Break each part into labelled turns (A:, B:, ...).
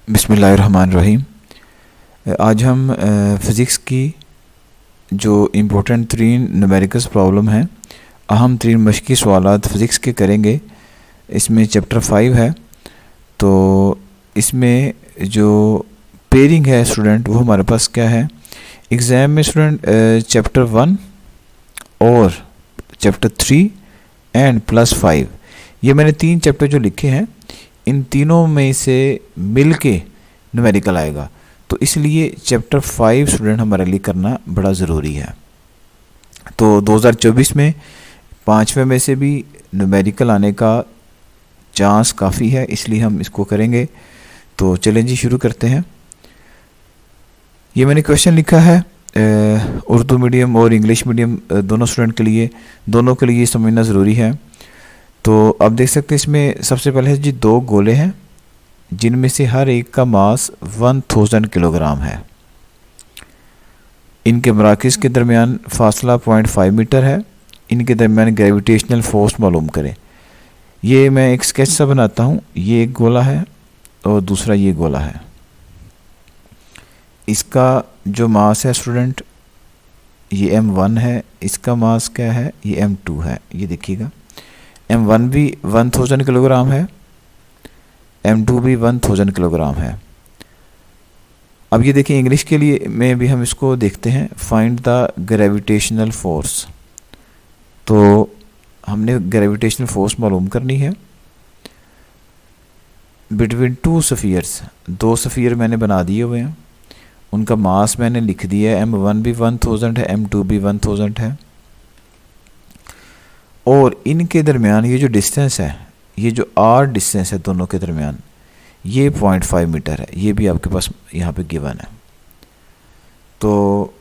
A: बिस्मिल्लाहिर्रहमानिर्रहीम। आज हम फ़िज़िक्स की जो इम्पोर्टेंट 3 न्यूमेरिकल्स प्रॉब्लम हैं, अहम 3 मशक़ी सवालात फ़िज़िक्स के करेंगे। इसमें चैप्टर 5 है, तो इसमें जो पेयरिंग है स्टूडेंट वो हमारे पास क्या है एग्ज़ाम में स्टूडेंट, चैप्टर 1 और चैप्टर 3 एंड +5, ये मैंने 3 चैप्टर जो लिखे हैं, इन तीनों में से मिल के न्यूमेरिकल आएगा। तो इसलिए चैप्टर 5 स्टूडेंट हमारे लिए करना बड़ा ज़रूरी है। तो 2024 में 5वें में से भी न्यूमेरिकल आने का चांस काफ़ी है, इसलिए हम इसको करेंगे। तो चलें जी, शुरू करते हैं। ये मैंने क्वेश्चन लिखा है उर्दू मीडियम और इंग्लिश मीडियम दोनों स्टूडेंट के लिए, दोनों के लिए समझना ज़रूरी है। तो अब देख सकते हैं इसमें सबसे पहले है जी 2 गोले हैं, जिनमें से हर एक का मास 1000 किलोग्राम है। इनके मराकज़ के दरमियान फासला 0.5 मीटर है। इनके दरमियान ग्रेविटेशनल फोर्स मालूम करें। ये मैं एक स्केच सा बनाता हूँ। ये एक गोला है और दूसरा ये गोला है। इसका जो मास है स्टूडेंट, ये m1 है। इसका मास क्या है, ये m2 है। ये देखिएगा, m1 भी 1000 किलोग्राम है, m2 भी 1000 किलोग्राम है। अब ये देखिए इंग्लिश के लिए में भी हम इसको देखते हैं, फाइंड द ग्रेविटेशनल फोर्स। तो हमने ग्रेविटेशनल फोर्स मालूम करनी है बिटवीन 2 स्फीयर्स। 2 स्फीयर मैंने बना दिए हुए हैं, उनका मास मैंने लिख दिया है। m1 भी 1000 है, m2 भी 1000 है। और इनके दरमियान ये जो डिस्टेंस है, ये जो r डिस्टेंस है दोनों के दरमियान, ये 0.5 मीटर है। ये भी आपके पास यहाँ पे गिवन है। तो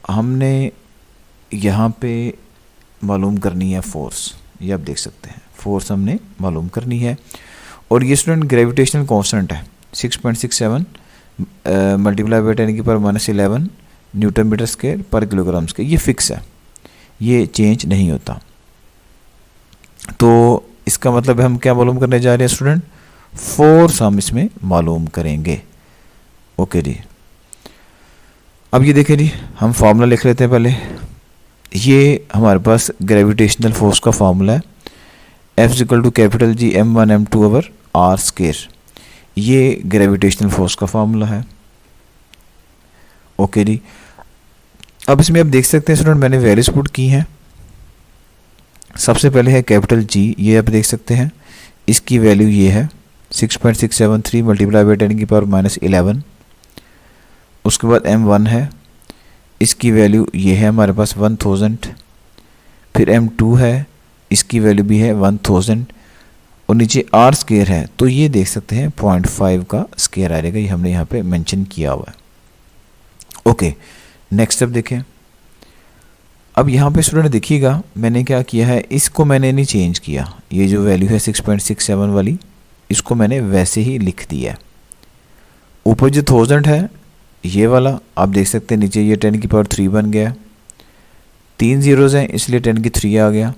A: हमने यहाँ पे मालूम करनी है फोर्स। ये आप देख सकते हैं, फोर्स हमने मालूम करनी है। और ये स्टूडेंट ग्रेविटेशनल कांस्टेंट है 6.67 multiply by 10⁻11 newton metre square पर किलोग्राम स्क्वायर। ये फिक्स है, ये चेंज नहीं होता। तो इसका मतलब हम क्या मालूम करने जा रहे हैं स्टूडेंट, फोर्स हम इसमें मालूम करेंगे। ओके जी। अब ये देखें जी, हम फार्मूला लिख लेते हैं पहले। ये हमारे पास ग्रेविटेशनल फोर्स का फार्मूला है, F = capital G m1 m2 r square. ये ग्रेविटेशनल फोर्स का फार्मूला है। ओके जी। अब इसमें आप देख सकते हैं स्टूडेंट, मैंने वैल्यूज पुट की हैं। सबसे पहले है कैपिटल G, ये आप देख सकते हैं, इसकी वैल्यू ये है 6.673 मल्टीप्लाई बाई 10⁻11। उसके बाद m1 है, इसकी वैल्यू ये है हमारे पास 1000। फिर m2 है, इसकी वैल्यू भी है 1000। और नीचे r स्क्वायर है, तो ये देख सकते हैं 0.5 का स्क्वायर आ जाएगा। ये हमने यहाँ पे मेंशन किया हुआ है। ओके, नेक्स्ट स्टेप देखें। अब यहाँ पे स्टूडेंट देखिएगा, मैंने क्या किया है, इसको मैंने नहीं चेंज किया। ये जो वैल्यू है 6.67 वाली, इसको मैंने वैसे ही लिख दिया है। ऊपर जो 1000 है ये वाला, आप देख सकते हैं नीचे ये 10⁻3 बन गया। 3 ज़ीरोज़ हैं इसलिए 10⁻3 आ गया।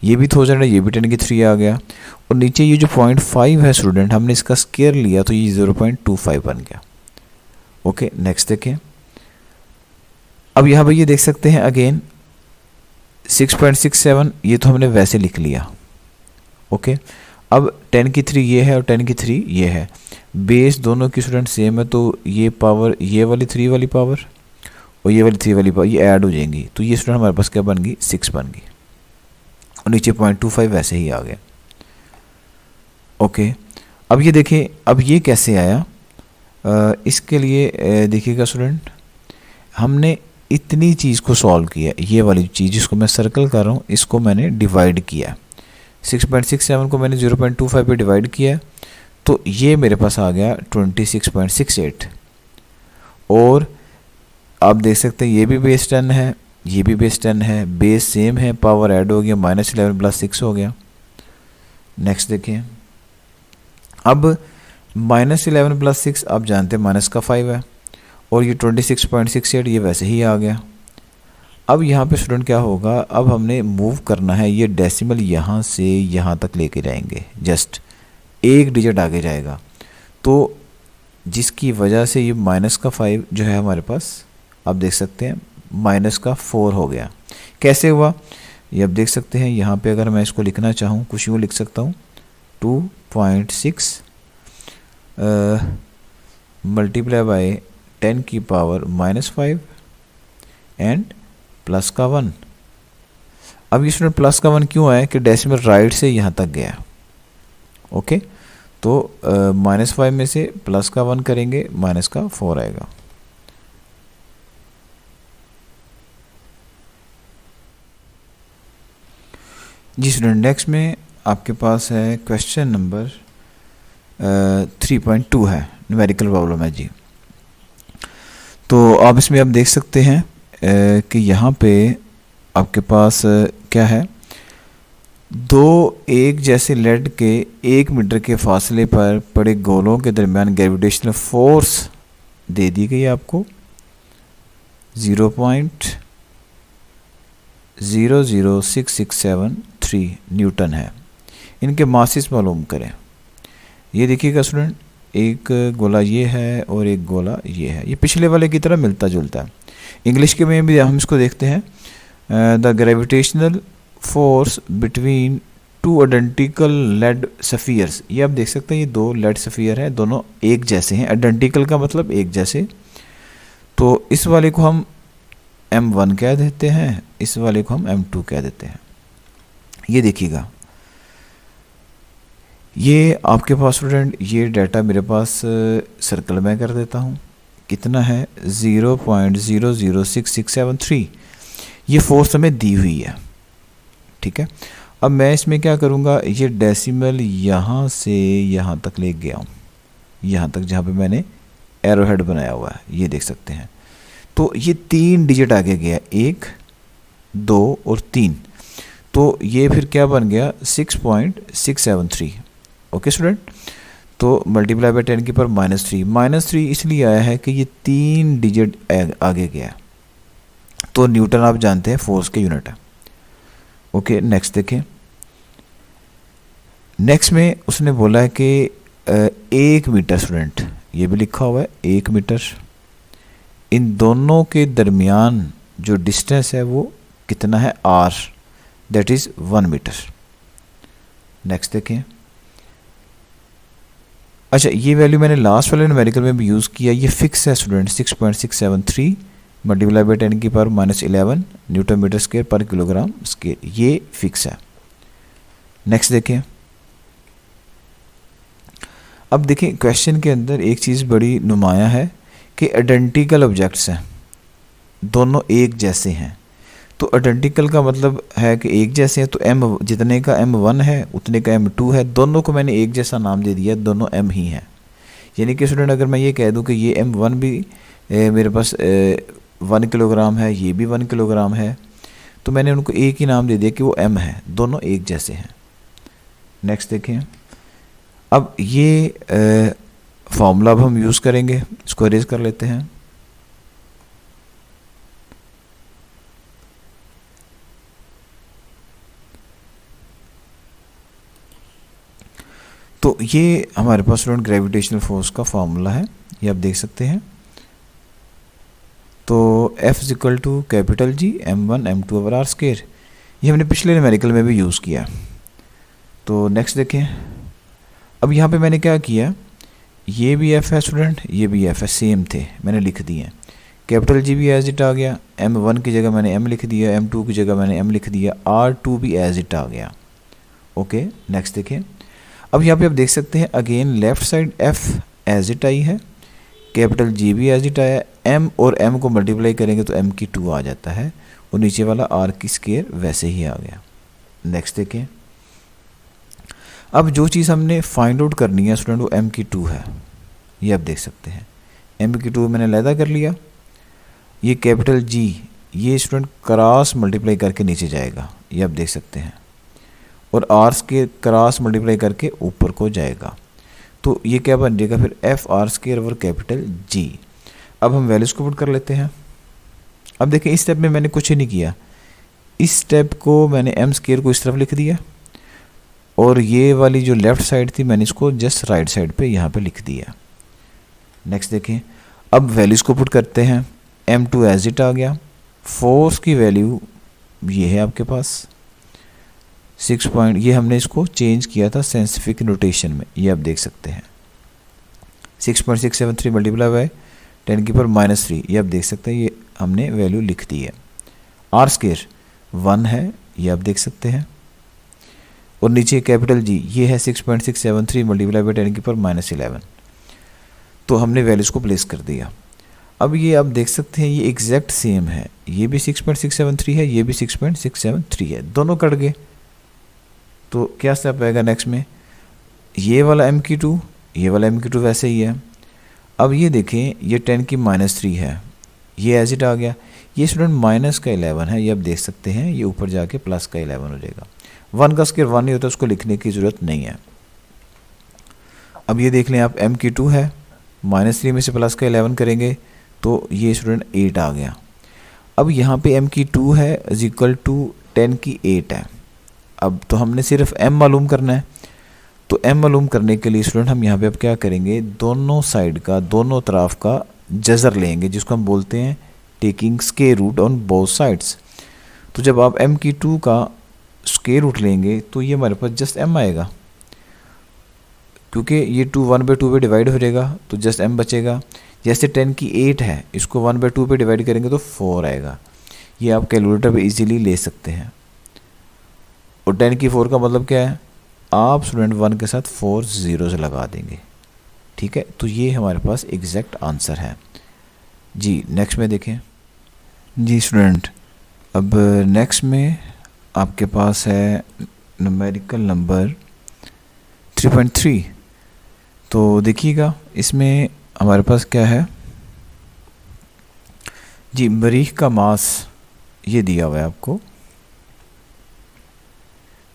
A: ये भी 1000 है, ये भी 10⁻3 आ गया। और नीचे ये जो 0.5 है स्टूडेंट, हमने इसका स्क्वायर लिया तो ये 0.25 बन गया। ओके, नेक्स्ट देखें। अब यहाँ पर ये देख सकते हैं अगेन 6.67, ये तो हमने वैसे लिख लिया। ओके, अब 10⁻3 ये है और 10⁻3 ये है। बेस दोनों की स्टूडेंट सेम है, तो ये पावर, ये वाली 3 वाली पावर और ये वाली 3 वाली पावर, ये ऐड हो जाएंगी। तो ये स्टूडेंट हमारे पास क्या बन गई, 6 बन गई। और नीचे 0.25 वैसे ही आ गया। ओके, अब ये देखें, अब ये कैसे आया। इसके लिए देखिएगा स्टूडेंट, हमने इतनी चीज़ को सॉल्व किया। ये वाली चीज़ जिसको मैं सर्कल कर रहा हूँ, इसको मैंने डिवाइड किया। 6.67 को मैंने 0.25 पे डिवाइड किया, तो ये मेरे पास आ गया 26.68। और आप देख सकते हैं ये भी बेस 10 है, ये भी बेस 10 है, बेस सेम है, पावर ऐड हो गया, -11 + 6 हो गया। नेक्स्ट देखिए। अब -11 + 6 आप जानते हैं -5 है, और ये 26.68 ये वैसे ही आ गया। अब यहाँ पे स्टूडेंट क्या होगा, अब हमने मूव करना है, ये डेसिमल यहाँ से यहाँ तक लेके जाएंगे, जस्ट एक डिजिट आगे जाएगा। तो जिसकी वजह से ये माइनस का 5 जो है हमारे पास, आप देख सकते हैं माइनस का 4 हो गया। कैसे हुआ ये आप देख सकते हैं। यहाँ पे अगर मैं इसको लिखना चाहूँ कुछ यूँ लिख सकता हूँ 2.6 मल्टीप्लाई बाय 10 की पावर -5 एंड प्लस का 1। अब इसमें प्लस का 1 क्यों आया कि डेसिमल राइट से यहाँ तक गया। ओके, तो -5 में से प्लस का 1 करेंगे, माइनस का 4 आएगा। जी स्टूडेंट, नेक्स्ट में आपके पास है क्वेश्चन नंबर 3.2 है, न्यूमेरिकल प्रॉब्लम है जी। तो आप इसमें आप देख सकते हैं कि यहाँ पे आपके पास क्या है, दो एक जैसे लेड के 1 मीटर के फासले पर पड़े गोलों के दरमियान ग्रेविटेशनल फोर्स दे दी गई आपको 0.006673 न्यूटन है। इनके मासेस मालूम करें। ये देखिएगा स्टूडेंट, एक गोला ये है और एक गोला ये है, ये पिछले वाले की तरह मिलता जुलता है। इंग्लिश के में भी हम इसको देखते हैं, the gravitational force between two identical lead spheres. ये आप देख सकते हैं, ये दो लेड सफियर है, दोनों एक जैसे हैं। आइडेंटिकल का मतलब एक जैसे। तो इस वाले को हम M1 कह देते हैं, इस वाले को हम M2 कह देते हैं। ये देखिएगा, ये आपके पास स्टूडेंट, ये डाटा मेरे पास सर्कल में कर देता हूँ। कितना है 0.006673। ये फोर्स हमें दी हुई है, ठीक है। अब मैं इसमें क्या करूँगा, ये डेसिमल यहाँ से यहाँ तक ले गया हूँ, यहाँ तक जहाँ पे मैंने एरो हेड बनाया हुआ है, ये देख सकते हैं। तो ये 3 डिजिट आगे गया, 1 2 और 3। तो ये फिर क्या बन गया 6.673। ओके स्टूडेंट, तो मल्टीप्लाई बाय 10 की पावर -3 इसलिए आया है कि ये 3 डिजिट आगे गया। तो न्यूटन आप जानते हैं फोर्स के यूनिट है। ओके, नेक्स्ट देखें। नेक्स्ट में उसने बोला है कि 1 मीटर, स्टूडेंट ये भी लिखा हुआ है 1 मीटर, इन दोनों के दरमियान जो डिस्टेंस है वो कितना है r, दैट इज 1 मीटर। नेक्स्ट देखें। अच्छा, ये वैल्यू मैंने लास्ट वाले न्यूमेरिकल में भी यूज़ किया, ये फिक्स है स्टूडेंट 6.673 मल्टीप्लाई बाय 10 की पावर -11 न्यूटन मीटर स्क्वायर पर किलोग्राम स्क्वायर, ये फिक्स है। नेक्स्ट देखें। अब देखें क्वेश्चन के अंदर एक चीज़ बड़ी नुमाया है कि आइडेंटिकल ऑब्जेक्ट्स हैं, दोनों एक जैसे हैं। तो आइडेंटिकल का मतलब है कि एक जैसे हैं, तो m जितने का M1 है उतने का M2 है, दोनों को मैंने एक जैसा नाम दे दिया, दोनों m ही हैं। यानी कि स्टूडेंट अगर मैं ये कह दूं कि ये M1 भी मेरे पास 1 किलोग्राम है, ये भी 1 किलोग्राम है, तो मैंने उनको एक ही नाम दे दिया कि वो m है, दोनों एक जैसे हैं। नेक्स्ट देखें। अब ये फॉर्मूला अब हम यूज़ करेंगे, इसको अरेज कर लेते हैं। तो ये हमारे पास स्टूडेंट ग्रेविटेशनल फोर्स का फॉर्मूला है, ये आप देख सकते हैं। तो F equal to capital G M1 M2 over R square, ये हमने पिछले न्यूमेरिकल में भी यूज़ किया। तो नेक्स्ट देखें। अब यहाँ पे मैंने क्या किया, ये भी F है स्टूडेंट, ये भी F है, सेम थे, मैंने लिख दिए। कैपिटल G भी एज इट आ गया, M1 की जगह मैंने M लिख दिया, M2 की जगह मैंने M लिख दिया, R2 भी एज इट आ गया। ओके, नेक्स्ट देखें। अब यहाँ पे आप देख सकते हैं again left side F as it आई है, कैपिटल G भी एज इट आया, M और M को मल्टीप्लाई करेंगे तो M की 2 आ जाता है, और नीचे वाला R की स्क्वायर वैसे ही आ गया। नेक्स्ट देखें। अब जो चीज़ हमने फाइंड आउट करनी है स्टूडेंट वो M की 2 है, ये आप देख सकते हैं। M की 2 मैंने अलहदा कर लिया। ये कैपिटल G ये स्टूडेंट क्रॉस मल्टीप्लाई करके नीचे जाएगा, ये आप देख सकते हैं, और R के क्रॉस मल्टीप्लाई करके ऊपर को जाएगा। तो ये क्या बन जाएगा फिर F R square over capital G। अब हम वैल्यूज को पुट कर लेते हैं। अब देखें इस स्टेप में मैंने कुछ ही नहीं किया, इस स्टेप को मैंने M स्क्वायर को इस तरफ लिख दिया, और ये वाली जो लेफ्ट साइड थी मैंने इसको जस्ट राइट साइड पे यहाँ पे लिख दिया। नेक्स्ट देखें, अब वैल्यूज़ को पुट करते हैं। m2 एज इट आ गया, फोर्स की वैल्यू ये है आपके पास 6 पॉइंट, ये हमने इसको चेंज किया था साइंटिफिक नोटेशन में, ये आप देख सकते हैं 6.673 मल्टीप्लाई बाय 10 की पावर -3, ये आप देख सकते हैं, ये हमने वैल्यू लिख दी है। आर स्केयर 1 है, ये आप देख सकते हैं, और नीचे कैपिटल जी ये है 6.673 मल्टीप्लाई बाय 10 की पावर -11। तो हमने वैल्यूज़ को प्लेस कर दिया। अब ये आप देख सकते हैं ये एग्जैक्ट सेम है, ये भी 6.673 है, ये भी 6.673 है, दोनों कट गए। तो क्या स्टेप आएगा नेक्स्ट में, ये वाला m2, ये वाला m2 वैसे ही है। अब ये देखें, ये 10 की -3 है, ये एज इट आ गया। ये स्टूडेंट माइनस का 11 है, ये आप देख सकते हैं, ये ऊपर जाके प्लस का 11 हो जाएगा। 1 का स्क्वायर 1 ही होता है, उसको लिखने की ज़रूरत नहीं है। अब ये देख लें आप, m2 है, -3 में से प्लस का 11 करेंगे तो ये स्टूडेंट 8 आ गया। अब यहाँ पे m2 है इज इक्वल टू 10 की 8 है। अब तो हमने सिर्फ m मालूम करना है, तो m मालूम करने के लिए स्टूडेंट हम यहाँ पे अब क्या करेंगे, दोनों साइड का, दोनों तरफ का जज़र लेंगे, जिसको हम बोलते हैं taking square root on both sides. तो जब आप m2 का स्क्वायर रूट लेंगे तो ये हमारे पास जस्ट m आएगा, क्योंकि ये 1/2 पे डिवाइड हो जाएगा तो जस्ट m बचेगा। जैसे 10 की 8 है, इसको 1/2 पे डिवाइड करेंगे तो 4 आएगा। ये आप कैलकुलेटर पे इजीली ले सकते हैं। और 10 की 4 का मतलब क्या है, आप स्टूडेंट 1 के साथ 4 ज़ीरोज़ लगा देंगे, ठीक है। तो ये हमारे पास एग्जैक्ट आंसर है जी। नेक्स्ट में देखें जी स्टूडेंट, अब नेक्स्ट में आपके पास है न्यूमेरिकल नंबर 3.3। तो देखिएगा इसमें हमारे पास क्या है जी, मरीख का मास ये दिया हुआ है आपको,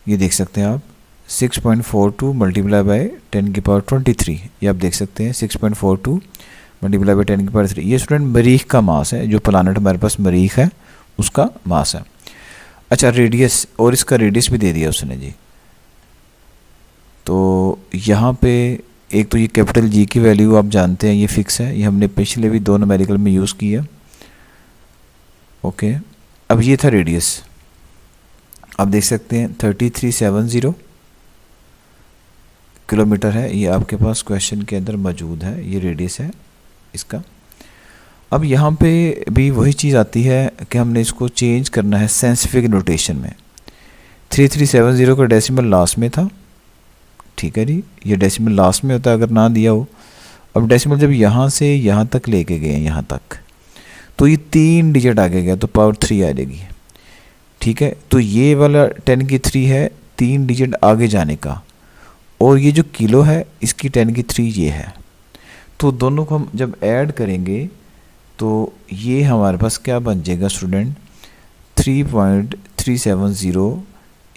A: ये देख सकते हैं आप 6.42 मल्टीप्लाई बाय 10 की पावर 23, ये आप देख सकते हैं 6.42 मल्टीप्लाई बाय 10 की पावर 3। ये स्टूडेंट मरीख का मास है, जो प्लानट हमारे पास मरीख है उसका मास है। अच्छा रेडियस, और इसका रेडियस भी दे दिया उसने जी। तो यहाँ पे एक तो ये कैपिटल जी की वैल्यू आप जानते हैं, ये फिक्स है, ये हमने पिछले भी 2 न्यूमेरिकल में यूज़ किया। ओके, अब ये था रेडियस, आप देख सकते हैं 3370 किलोमीटर है, ये आपके पास क्वेश्चन के अंदर मौजूद है, ये रेडियस है इसका। अब यहाँ पे भी वही चीज़ आती है कि हमने इसको चेंज करना है साइंटिफिक नोटेशन में। 3370 का डेसिमल लास्ट में था, ठीक है जी, ये डेसिमल लास्ट में होता है अगर ना दिया हो। अब डेसिमल जब यहाँ से यहाँ तक लेके गए यहाँ तक, तो ये 3 डिजिट आगे गया तो पावर 3 आ जाएगी, ठीक है। तो ये वाला 10 की 3 है 3 डिजिट आगे जाने का, और ये जो किलो है इसकी 10 की 3 ये है। तो दोनों को हम जब ऐड करेंगे तो ये हमारे पास क्या बन जाएगा स्टूडेंट, 3.370,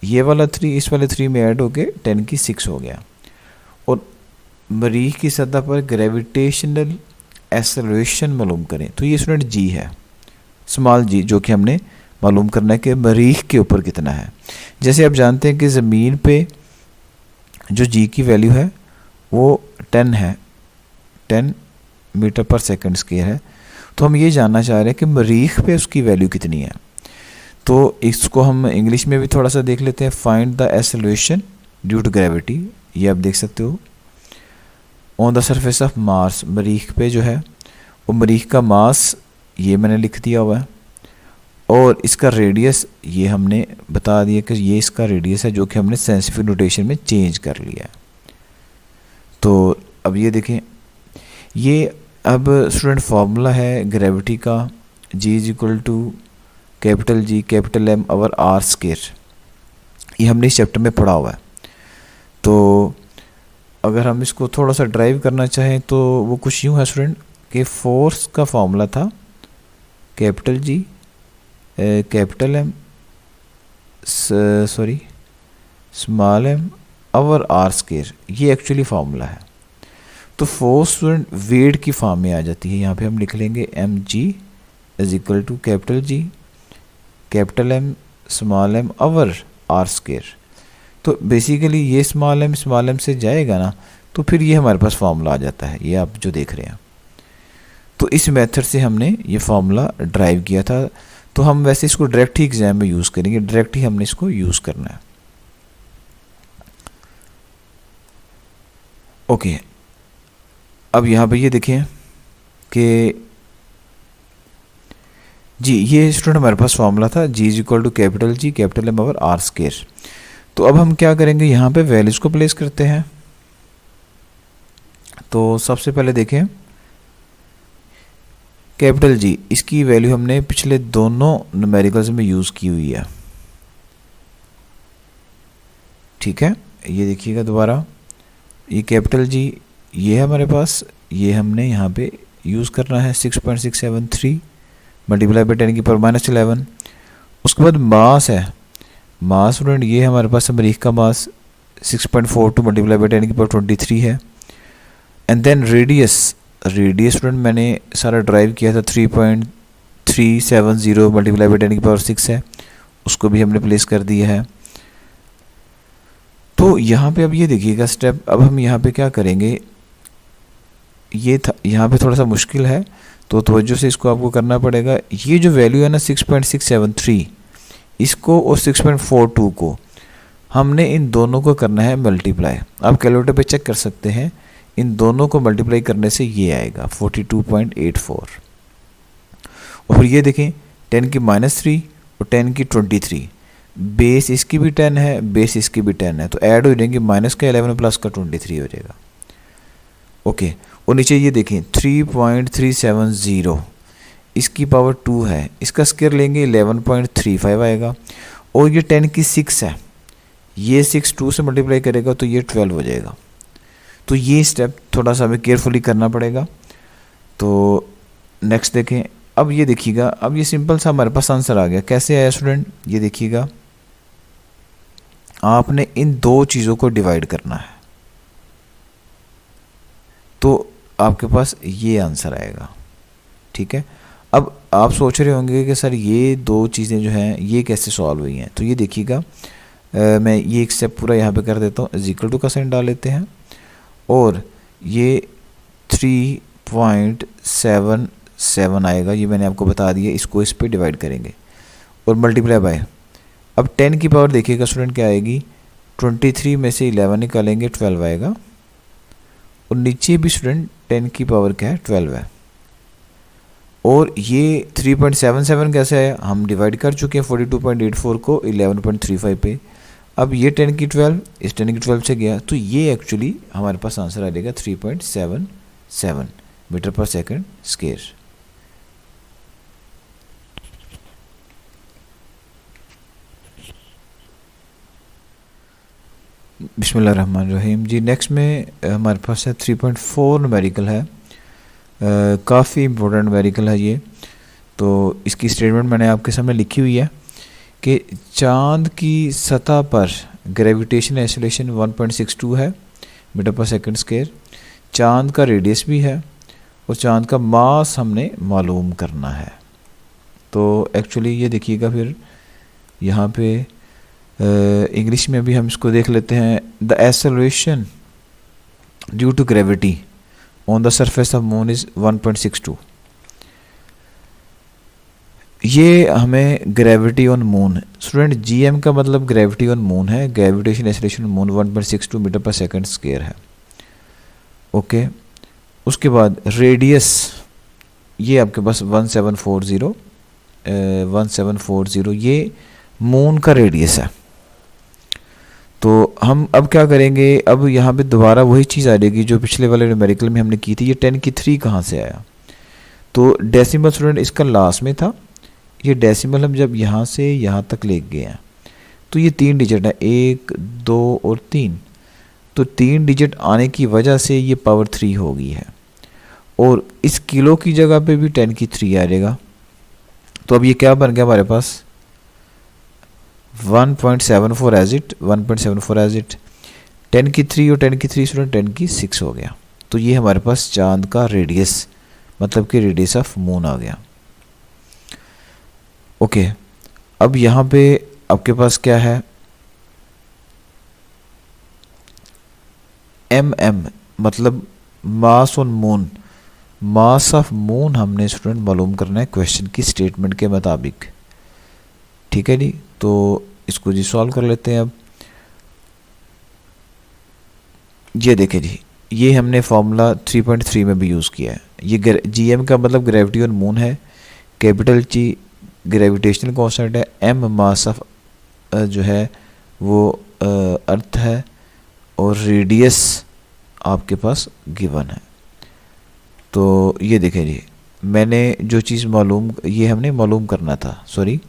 A: ये वाला 3 इस वाले 3 में ऐड होके 10 की 6 हो गया। और मरीख की सतह पर ग्रेविटेशनल एक्सेलरेशन मालूम करें तो ये स्टूडेंट जी है, स्मॉल जी, जो कि हमने मालूम करना है कि मरीख के ऊपर कितना है। जैसे आप जानते हैं कि ज़मीन पे जो जी की वैल्यू है वो 10 है, 10 मीटर पर सेकंड स्क्वायर है। तो हम ये जानना चाह रहे हैं कि मरीख पे उसकी वैल्यू कितनी है। तो इसको हम इंग्लिश में भी थोड़ा सा देख लेते हैं, find the acceleration due to gravity. ये आप देख सकते हो on the surface of Mars, मरीख पे जो है वो मरीख का मास ये मैंने लिख दिया हुआ है, और इसका रेडियस ये हमने बता दिया कि ये इसका रेडियस है, जो कि हमने साइंटिफिक नोटेशन में चेंज कर लिया है। तो अब ये देखें, ये अब स्टूडेंट फार्मूला है ग्रेविटी का, g is equal to capital G capital M over are square, ये हमने इस चैप्टर में पढ़ा हुआ है। तो अगर हम इसको थोड़ा सा ड्राइव करना चाहें तो वो कुछ यूँ है स्टूडेंट कि फोर्स का फार्मूला था capital G capital M sorry small M over are square, ये एक्चुअली फार्मूला है। तो फोर्स स्टूडेंट वेट की फॉर्म में आ जाती है, यहाँ पे हम लिख लेंगे M G is equal to capital G capital M small M over are square. तो बेसिकली ये स्मॉल एम से जाएगा ना, तो फिर ये हमारे पास फार्मूला आ जाता है, ये आप जो देख रहे हैं। तो इस मेथड से हमने ये फॉर्मूला ड्राइव किया था। तो हम वैसे इसको डायरेक्ट ही एग्जाम में यूज़ करेंगे, डायरेक्ट ही हमने इसको यूज़ करना है। ओके, अब यहाँ पे ये देखें कि जी ये स्टूडेंट हमारे पास फॉर्मूला था G is equal to capital G capital M over R square. तो अब हम क्या करेंगे, यहाँ पे वैल्यूज़ को प्लेस करते हैं। तो सबसे पहले देखें कैपिटल G, इसकी वैल्यू हमने पिछले दोनों न्यूमेरिकल्स में यूज़ की हुई है, ठीक है। ये देखिएगा दोबारा, ये कैपिटल G ये है हमारे पास, ये हमने यहाँ पे यूज़ करना है 6.673 मल्टीप्लाई बाई 10 की पावर -11। उसके बाद मास है, मास स्टूडेंट ये हमारे पास मरीख का मास 6.42 मल्टीप्लाई बाई 10 की पावर 23 है। And then radius, radius student मैंने सारा ड्राइव किया था 3.370 मल्टीप्लाई बाई 10 की पावर 6 है, उसको भी हमने प्लेस कर दिया है। तो यहाँ पे अब ये देखिएगा स्टेप, अब हम यहाँ पे क्या करेंगे, ये था यहाँ पे थोड़ा सा मुश्किल है तो तवज्जो से इसको आपको करना पड़ेगा। ये जो वैल्यू है ना 6.673, इसको और 6.42 को हमने इन दोनों को करना है मल्टीप्लाई। आप कैलकुलेटर पे चेक कर सकते हैं, इन दोनों को मल्टीप्लाई करने से ये आएगा 42.84। और फिर ये देखें 10 की -3 और 10 की 23, बेस इसकी भी 10 है, बेस इसकी भी 10 है, तो ऐड हो जाएंगे, माइनस का 11 प्लस का 23 हो जाएगा। ओके, और नीचे ये देखें 3.370, इसकी पावर 2 है, इसका स्क्वायर लेंगे 11.35 आएगा। और ये 10 की 6 है, ये 6 2 से मल्टीप्लाई करेगा तो ये 12 हो जाएगा। तो ये स्टेप थोड़ा सा हमें केयरफुली करना पड़ेगा। तो नेक्स्ट देखें, अब ये देखिएगा, अब ये सिंपल सा हमारे पास आंसर आ गया। कैसे आया स्टूडेंट, ये देखिएगा, आपने इन दो चीज़ों को डिवाइड करना है तो आपके पास ये आंसर आएगा, ठीक है। अब आप सोच रहे होंगे कि सर ये दो चीज़ें जो हैं ये कैसे सॉल्व हुई हैं, तो ये देखिएगा, मैं ये एक स्टेप पूरा यहाँ पे कर देता हूँ, इज इक्वल टू का साइन डाल लेते हैं और ये 3.77 आएगा, ये मैंने आपको बता दिया, इसको इस पे डिवाइड करेंगे और मल्टीप्लाई बाय, अब 10 की पावर देखिएगा स्टूडेंट क्या आएगी, 23 में से 11 निकालेंगे 12 आएगा, और नीचे भी स्टूडेंट 10 की पावर क्या है 12 है। और ये 3.77 कैसे आया, हम डिवाइड कर चुके हैं 42.84 को 11.35 पे। अब ये 10 की 12 इस 10 की 12 से गया, तो ये एक्चुअली हमारे पास आंसर आ जाएगा 3.77 मीटर पर सेकंड स्क्वायर। बिस्मिल्लाहिर्रहमानिर्रहीम। जी नेक्स्ट में हमारे पास है 3.4 न्यूमेरिकल है, काफ़ी इम्पोर्टेंट न्यूमेरिकल है ये। तो इसकी स्टेटमेंट मैंने आपके सामने लिखी हुई है कि चांद की सतह पर ग्रेविटेशन एक्सेलरेशन 1.62 है मीटर पर सेकंड स्क्वायर, चांद का रेडियस भी है और चांद का मास हमने मालूम करना है। तो एक्चुअली ये देखिएगा, फिर यहाँ पे इंग्लिश में भी हम इसको देख लेते हैं, the acceleration due to gravity on the surface of moon is 1.62। ये हमें gravity on moon, student GM का मतलब ग्रेविटी ऑन मून है, ग्रेविटेशन एक्सेलरेशन मून 1.62 मीटर पर सेकंड स्क्वायर है। ओके, उसके बाद रेडियस ये आपके पास 1740 ये मून का रेडियस है। तो हम अब क्या करेंगे, अब यहाँ पे दोबारा वही चीज़ आ जाएगी जो पिछले वाले न्यूमेरिकल में हमने की थी। ये 10 की 3 कहाँ से आया, तो डेसिमल स्टूडेंट इसका लास्ट में था, ये डेसिमल हम जब यहाँ से यहाँ तक ले गए हैं तो ये 3 डिजिट है, 1 2 और 3, तो 3 डिजिट आने की वजह से ये पावर 3 हो गई है। और इस किलो की जगह पे भी 10 की 3 आ जाएगा। तो अब ये क्या बन गया हमारे पास 1.74 एज इट, 1.74 एज इट, 10 की 3 और 10 की 3 स्टूडेंट 10 की 6 हो गया। तो ये हमारे पास चांद का रेडियस मतलब कि रेडियस ऑफ मून आ गया। ओके, अब यहाँ पे आपके पास क्या है, एम मतलब मास on moon, mass of moon हमने स्टूडेंट मालूम करना है क्वेश्चन की स्टेटमेंट के मुताबिक। ठीक है जी, तो इसको जी सॉल्व कर लेते हैं। अब ये देखें जी, ये हमने फॉर्मूला 3.3 में भी यूज़ किया है। ये जीएम का मतलब ग्रेविटी ऑन मून है, कैपिटल जी ग्रेविटेशनल कांस्टेंट है, एम मास ऑफ जो है वो अर्थ है, और रेडियस आपके पास गिवन है। तो ये देखें जी, मैंने जो चीज़ मालूम, ये हमने मालूम करना था, सॉरी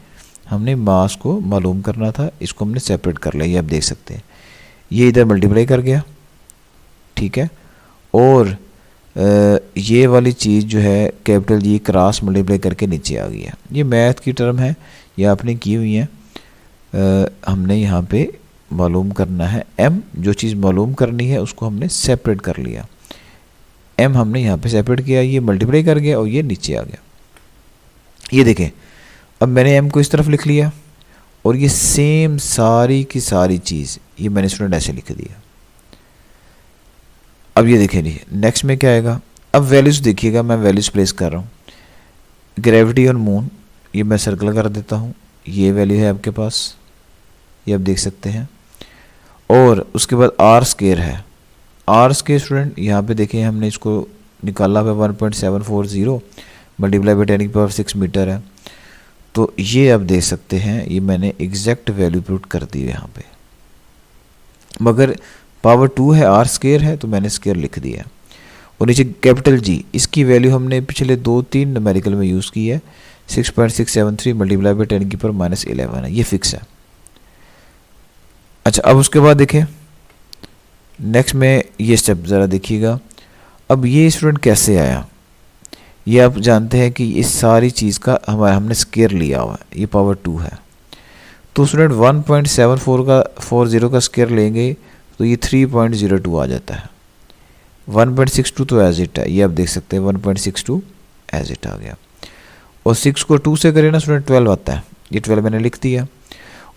A: हमने मास को मालूम करना था, इसको हमने सेपरेट कर लिया। ये आप देख सकते हैं, ये इधर मल्टीप्लाई कर गया, ठीक है, और ये वाली चीज़ जो है कैपिटल जी क्रॉस मल्टीप्लाई करके नीचे आ गई है। ये मैथ की टर्म है, ये आपने की हुई है। हमने यहाँ पे मालूम करना है एम, जो चीज़ मालूम करनी है उसको हमने सेपरेट कर लिया। एम हमने यहाँ पे सेपरेट किया, ये मल्टीप्लाई कर गया और ये नीचे आ गया। ये देखें, अब मैंने एम को इस तरफ लिख लिया, और ये सेम सारी की सारी चीज़ ये मैंने स्टूडेंट ऐसे लिख दिया। अब ये देखें जी, नेक्स्ट में क्या आएगा। अब वैल्यूज़ देखिएगा, मैं वैल्यूज़ प्लेस कर रहा हूँ। ग्रेविटी ऑन मून, ये मैं सर्कल कर देता हूँ, ये वैल्यू है आपके पास, ये आप देख सकते हैं। और उसके बाद आर स्केयर है, आर स्केयर स्टूडेंट यहाँ पे देखें, हमने इसको निकाला है 1.740 मल्टीप्लाई बाई 10⁶ मीटर है। तो ये आप देख सकते हैं, ये मैंने एग्जैक्ट वैल्यू पुट कर दी है यहाँ पे, मगर पावर 2 है, आर स्केयर है, तो मैंने स्केयर लिख दिया। और नीचे कैपिटल जी, इसकी वैल्यू हमने पिछले 2-3 न्यूमेरिकल में यूज़ की है, 6.673 मल्टीप्लाई बाई 10⁻11 है, ये फिक्स है। अच्छा, अब उसके बाद देखें नेक्स्ट में ये स्टेप ज़रा देखिएगा। अब ये स्टूडेंट कैसे आया, ये आप जानते हैं कि इस सारी चीज़ का हमने स्केयर लिया हुआ है, ये पावर 2 है। तो स्टूडेंट 1.7440 का स्केयर लेंगे तो ये 3.02 आ जाता है। 1.62 तो एज इट है, ये आप देख सकते हैं 1.62 एज इट आ गया। और 6 को 2 से करें ना स्टूडेंट 12 आता है, ये 12 मैंने लिख दिया।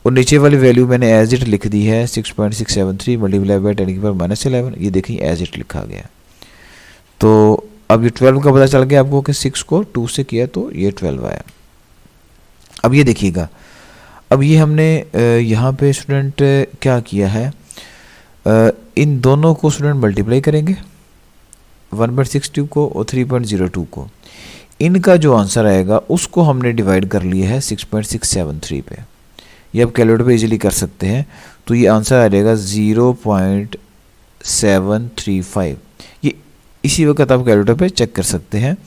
A: और नीचे वाली वैल्यू मैंने एज इट लिख दी है, 6.673 मल्टीप्लाई बाई 10⁻11, ये देखिए एज इट लिखा गया। तो अब ये 12 का पता चल गया आपको कि 6 को 2 से किया तो ये 12 आया। अब ये देखिएगा, अब ये हमने यहाँ पे स्टूडेंट क्या किया है, इन दोनों को स्टूडेंट मल्टीप्लाई करेंगे, 1.62 को और 3.02 को। इनका जो आंसर आएगा उसको हमने डिवाइड कर लिया है 6.673 पे। ये आप कैलकुलेटर पे इजीली कर सकते हैं। तो ये आंसर आ जाएगा 0.735। ये इसी वक्त आप कैलकुलेटर पे चेक कर सकते हैं।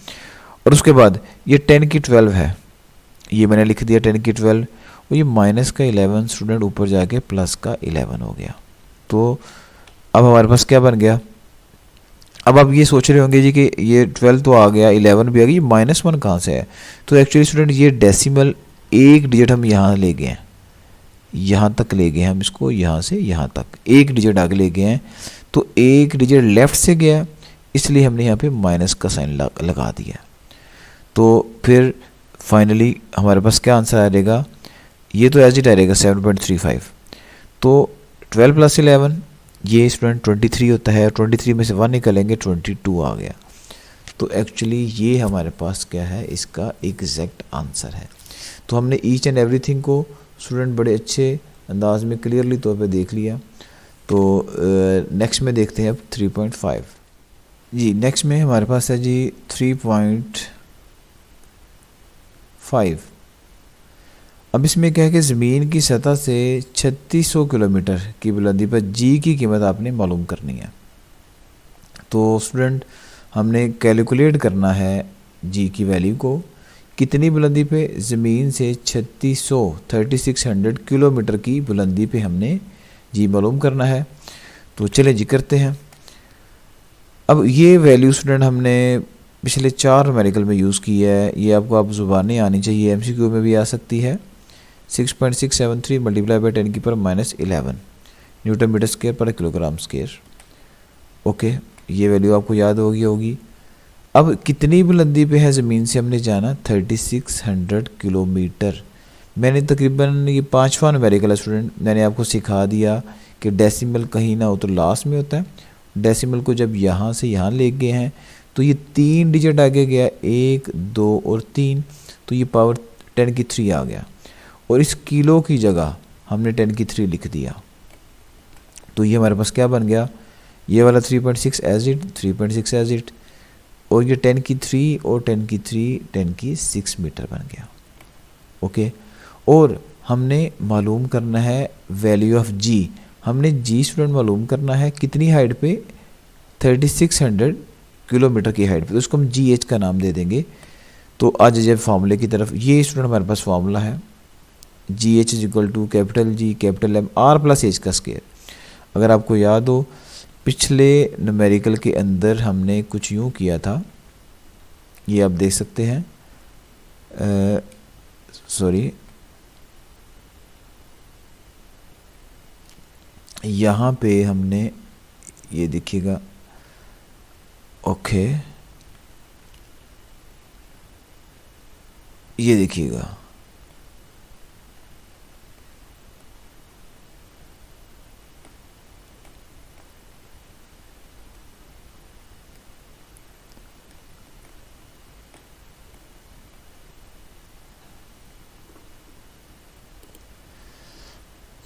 A: और उसके बाद ये 10 की 12 है, ये मैंने लिख दिया 10 की 12, और ये माइनस का 11 स्टूडेंट ऊपर जाके प्लस का 11 हो गया। तो अब हमारे पास क्या बन गया। अब आप ये सोच रहे होंगे जी कि ये 12 तो आ गया, 11 भी आ गई, -1 कहाँ से है। तो एक्चुअली स्टूडेंट ये डेसिमल एक डिजिट हम यहाँ ले गए हैं, यहाँ तक ले गए हम इसको, यहाँ से यहाँ तक एक डिजिट आगे ले गए हैं। तो एक डिजिट लेफ्ट से गया, इसलिए हमने यहाँ पे माइनस का साइन लगा दिया। तो फिर फाइनली हमारे पास क्या आंसर आ जाएगा, ये तो एज इट आएगा 7.35। तो 12 + 11 ये स्टूडेंट 23 होता है, 23 में से 1 निकलेंगे 22 आ गया। तो एक्चुअली ये हमारे पास क्या है, इसका एग्जैक्ट आंसर है। तो हमने ईच एंड एवरीथिंग को स्टूडेंट बड़े अच्छे अंदाज में क्लियरली तौर पे देख लिया। तो नेक्स्ट में देखते हैं अब 3.5 जी। नेक्स्ट में हमारे पास है जी 3.5। अब इसमें क्या है कि ज़मीन की सतह से 3600 किलोमीटर की बुलंदी पर जी की कीमत आपने मालूम करनी है। तो स्टूडेंट हमने कैलकुलेट करना है जी की वैल्यू को, कितनी बुलंदी पे, ज़मीन से 3600 किलोमीटर की बुलंदी पे हमने जी मालूम करना है। तो चले जी करते हैं। अब ये वैल्यू स्टूडेंट हमने पिछले 4 न्यूमेरिकल में यूज़ की है, ये आपको आप ज़ुबानें आनी चाहिए, एमसीक्यू में भी आ सकती है। 6.673 multiply by 10⁻11 newton metre square पर किलोग्राम स्क्वायर। ओके, ये वैल्यू आपको याद होगी। अब कितनी बुलंदी पे है ज़मीन से हमने जाना, 3600 किलोमीटर। मैंने तकरीबन ये 5वां न्यूमेरिकल है स्टूडेंट, मैंने आपको सिखा दिया कि डेसिमल कहीं ना हो तो लास्ट में होता है। डेसिमल को जब यहाँ से यहाँ ले गए हैं तो ये 3 डिजिट आगे गया, 1 2 और 3, तो ये पावर 10 की 3 आ गया। और इस किलो की जगह हमने 10 की 3 लिख दिया, तो ये हमारे पास क्या बन गया, ये वाला 3.6 एज इट, 3.6 एज इट, और ये 10 की 3 और 10 की 3 10 की 6 मीटर बन गया। ओके, और हमने मालूम करना है वैल्यू ऑफ जी। हमने जी स्टूडेंट मालूम करना है कितनी हाइट पे, 3600 किलोमीटर की हाइट पे, तो उसको हम जी एच का नाम दे देंगे। तो आज जब फार्मूले की तरफ, ये स्टूडेंट हमारे पास फार्मूला है, G H is equal to capital G capital M R plus H का स्क्वायर। अगर आपको याद हो पिछले न्यूमेरिकल के अंदर हमने कुछ यूँ किया था, ये आप देख सकते हैं, सॉरी यहाँ पे हमने ये देखिएगा, ओके ये देखिएगा,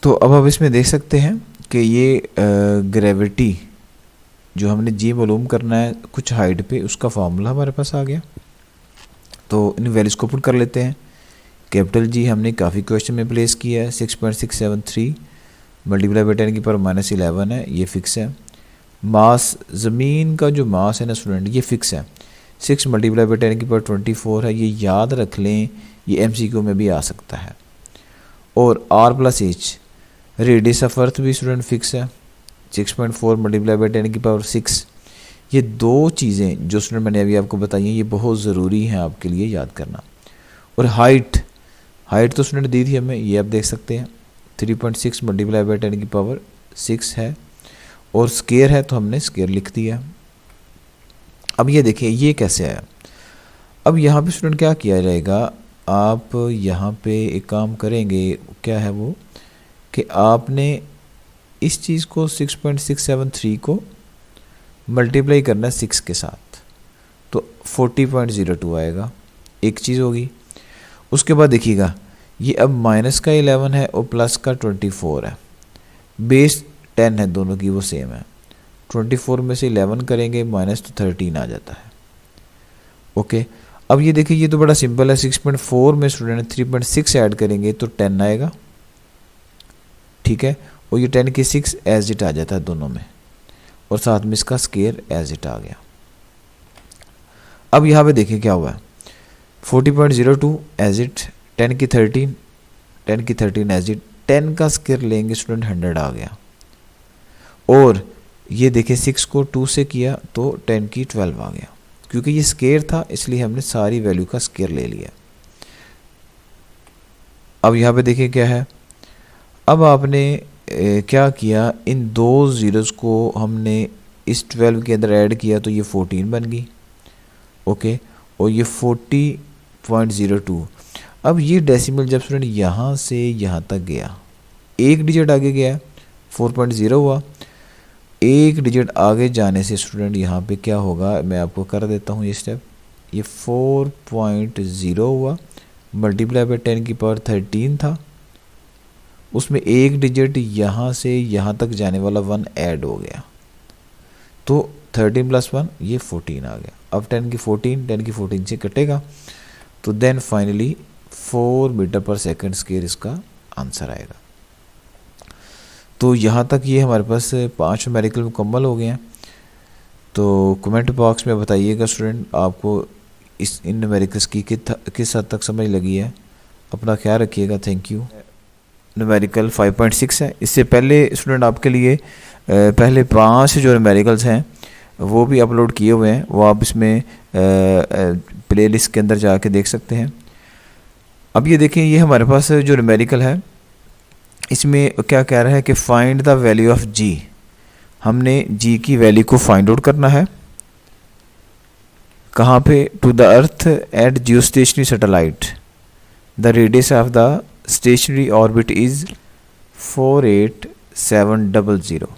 A: तो अब आप इसमें देख सकते हैं कि ये ग्रेविटी जो हमने जी मालूम करना है कुछ हाइट पे, उसका फार्मूला हमारे पास आ गया। तो इन वैल्यूज़ को पुट कर लेते हैं। कैपिटल जी हमने काफ़ी क्वेश्चन में प्लेस किया है, 6.673 मल्टीप्लाई बाई 10 की पावर -11 है, ये फिक्स है। मास, ज़मीन का जो मास है ना स्टूडेंट, ये फिक्स है, 6 मल्टीप्लाई बाई 10 की पावर 24 है, ये याद रख लें, ये MCQ में भी आ सकता है। और R plus H, radius of earth भी स्टूडेंट फिक्स है, 6.4 मल्टीप्लाई बाई 10 की पावर 6। ये दो चीज़ें जो स्टूडेंट मैंने अभी आपको बताई हैं, ये बहुत ज़रूरी हैं आपके लिए याद करना। और हाइट तो स्टूडेंट दी थी हमें, ये आप देख सकते हैं, 3.6 मल्टीप्लाई बाई 10 की पावर 6 है। और स्केयर है तो हमने स्केयर लिख दिया। अब ये देखिए ये कैसे आया। अब यहाँ पे स्टूडेंट क्या किया जाएगा, आप यहाँ पे एक काम करेंगे, क्या है वो, कि आपने इस चीज़ को 6.673 को मल्टीप्लाई करना है 6 के साथ, तो 40.02 आएगा, एक चीज़ होगी। उसके बाद देखिएगा ये अब माइनस का 11 है और प्लस का 24 है, बेस 10 है, दोनों की वो सेम है। 24 में से 11 करेंगे माइनस तो 13 आ जाता है। ओके, अब ये देखिए ये तो बड़ा सिंपल है, 6.4 में स्टूडेंट 3.6 ऐड करेंगे तो 10 आएगा, ठीक है। और ये 10 की 6 एज इट आ जाता है दोनों में, और साथ में इसका स्केयर एज इट आ गया। अब यहाँ पे देखिए क्या हुआ है, 40.02 एज इट, 10 की 13 एज इट, 10 का स्केयर लेंगे स्टूडेंट 100 आ गया। और ये देखिए 6 को 2 से किया तो 10 की 12 आ गया, क्योंकि ये स्केयर था इसलिए हमने सारी वैल्यू का स्केयर ले लिया। अब यहाँ पे देखिए क्या है, अब आपने क्या किया, इन दो ज़ीरोज़ को हमने इस 12 के अंदर ऐड किया तो ये 14 बन गई। ओके, और ये 40.02। अब ये डेसिमल जब स्टूडेंट यहाँ से यहाँ तक गया, एक डिजिट आगे गया 4.0 हुआ, एक डिजिट आगे जाने से स्टूडेंट यहाँ पे क्या होगा, मैं आपको कर देता हूँ ये स्टेप। ये 4.0 हुआ, मल्टीप्लाई बाई 10 की पावर 13 था, उसमें एक डिजिट यहाँ से यहाँ तक जाने वाला 1 ऐड हो गया, तो 13 + 1 ये 14 आ गया। अब 10 की 14 से कटेगा, तो देन फाइनली 4 मीटर पर सेकंड स्क्वायर इसका आंसर आएगा। तो यहाँ तक ये हमारे पास 5 न्यूमेरिकल मुकम्मल हो गए हैं। तो कमेंट बॉक्स में बताइएगा स्टूडेंट आपको इन न्यूमेरिकल्स की किस हद तक समझ लगी है। अपना ख्याल रखिएगा, थैंक यू। न्यूमेरिकल 5.6 है। इससे पहले स्टूडेंट आपके लिए पहले 5 जो न्यूमेरिकल्स हैं वो भी अपलोड किए हुए हैं, वो आप इसमें प्लेलिस्ट के अंदर जाके देख सकते हैं। अब ये देखें, ये हमारे पास जो न्यूमेरिकल है इसमें क्या कह रहा है कि फाइंड द वैल्यू ऑफ जी। हमने जी की वैल्यू को फाइंड आउट करना है। कहाँ पे, to the earth at geostationary satellite the radius of the stationary orbit is 48700।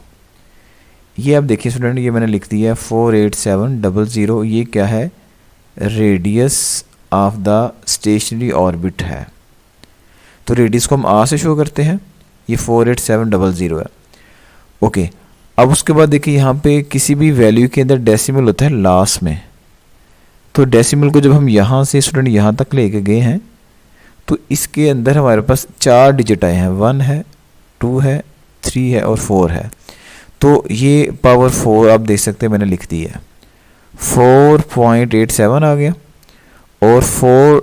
A: ये आप देखिए स्टूडेंट, ये मैंने लिख दिया 48700, ये क्या है, radius of the stationary orbit है। तो रेडियस को हम आर से शो करते हैं, ये 48700 है। ओके, अब उसके बाद देखिए यहाँ पे किसी भी वैल्यू के अंदर डेसिमल होता है लास्ट में, तो डेसिमल को जब हम यहाँ से स्टूडेंट यहाँ तक लेके गए हैं तो इसके अंदर हमारे पास 4 डिजिट आए हैं, 1 है, 2 है, 3 है और 4 है। तो ये पावर 4 आप देख सकते हैं मैंने लिख दी है, 4.87 आ गया और 4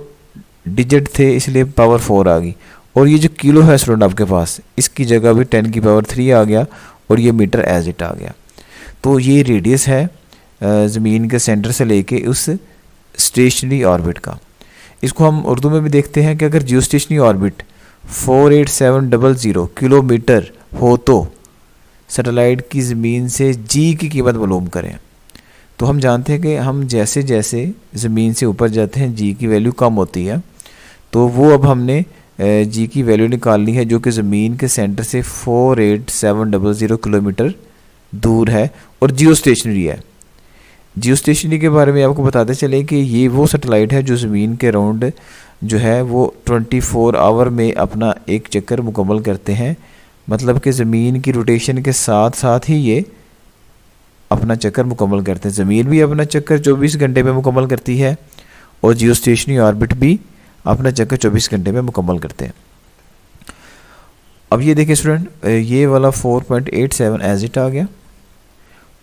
A: डिजिट थे इसलिए पावर 4 आ गई। और ये जो किलो है स्टूडेंट आपके पास, इसकी जगह भी 10 की पावर 3 आ गया और ये मीटर एज इट आ गया। तो ये रेडियस है ज़मीन के सेंटर से लेके उस स्टेशनरी ऑर्बिट का। इसको हम उर्दू में भी देखते हैं कि अगर जियो स्टेशनरी ऑर्बिट 48700 किलोमीटर हो तो सैटेलाइट की ज़मीन से जी की कीमत मालूम करें। तो हम जानते हैं कि हम जैसे जैसे ज़मीन से ऊपर जाते हैं जी की वैल्यू कम होती है, तो वो अब हमने जी की वैल्यू निकाल ली है जो कि ज़मीन के सेंटर से 48700 किलोमीटर दूर है और जियो स्टेशनरी है। जियो स्टेशनरी के बारे में आपको बताते चले कि ये वो सैटेलाइट है जो ज़मीन के राउंड जो है वो 24 आवर में अपना एक चक्कर मुकम्मल करते हैं। मतलब कि ज़मीन की रोटेशन के साथ साथ ही ये अपना चक्कर मुकम्मल करते हैं। ज़मीन भी अपना चक्कर 24 घंटे में मुकम्मल करती है और जियो स्टेशनरी ऑर्बिट भी अपना चक्कर 24 घंटे में मुकम्मल करते हैं। अब ये देखें स्टूडेंट, ये वाला 4.87 एज इट आ गया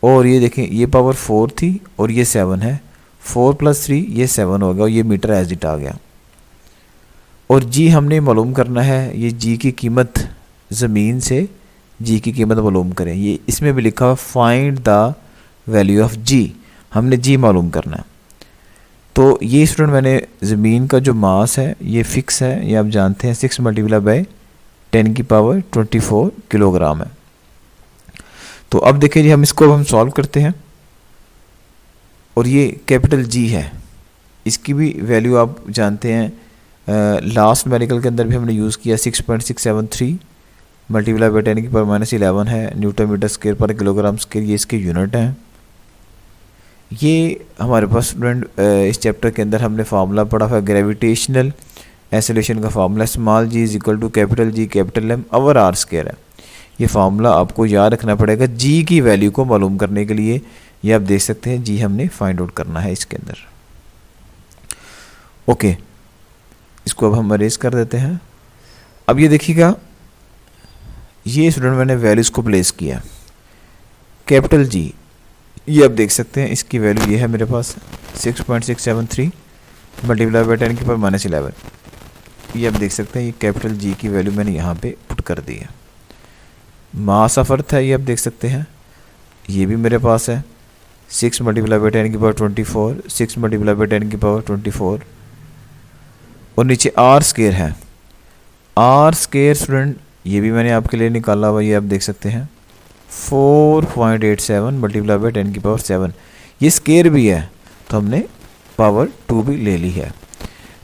A: और ये देखें ये पावर 4 थी और ये 7 है, 4 + 3 ये 7 हो गया और ये मीटर एज इट आ गया। और जी हमने मालूम करना है, ये जी की कीमत ज़मीन से जी की कीमत मालूम करें। ये इसमें भी लिखा हुआ फाइंड द वैल्यू ऑफ जी, हमने जी मालूम करना है। तो ये स्टूडेंट मैंने ज़मीन का जो मास है ये फिक्स है, ये आप जानते हैं 6 × 10 की पावर 24 किलोग्राम है। तो अब देखिए जी हम इसको हम सॉल्व करते हैं और ये कैपिटल जी है, इसकी भी वैल्यू आप जानते हैं, लास्ट मेडिकल के अंदर भी हमने यूज़ किया 6.673 × 10 की पावर -11 है, न्यूटन मीटर स्क्वायर पर किलोग्राम स्क्वायर, ये इसके यूनिट हैं। ये हमारे पास स्टूडेंट इस चैप्टर के अंदर हमने फार्मूला पढ़ा हुआ ग्रेविटेशनल एक्सेलरेशन का formula small G is equal to capital G capital M over are square है। ये फार्मूला आपको याद रखना पड़ेगा जी की वैल्यू को मालूम करने के लिए। ये आप देख सकते हैं जी हमने फाइंड आउट करना है इसके अंदर। ओके, इसको अब हम अरेज कर देते हैं। अब ये देखिएगा, ये स्टूडेंट मैंने वैल्यूज़ को प्लेस किया, कैपिटल जी ये आप देख सकते हैं इसकी वैल्यू ये है मेरे पास 6.673 × 10 की पावर -11। ये आप देख सकते हैं ये कैपिटल जी की वैल्यू मैंने यहाँ पे पुट कर दी है। मास ऑफ अर्थ है ये आप देख सकते हैं, ये भी मेरे पास है 6 × 10 की पावर 24, 6 × 10 की पावर 24 और नीचे आर स्क्वायर है। आर स्क्वायर स्टूडेंट ये भी मैंने आपके लिए निकाला हुआ, ये आप देख सकते हैं 4.87 × 10 की पावर 7। ये स्क्वायर भी है तो हमने पावर 2 भी ले ली है।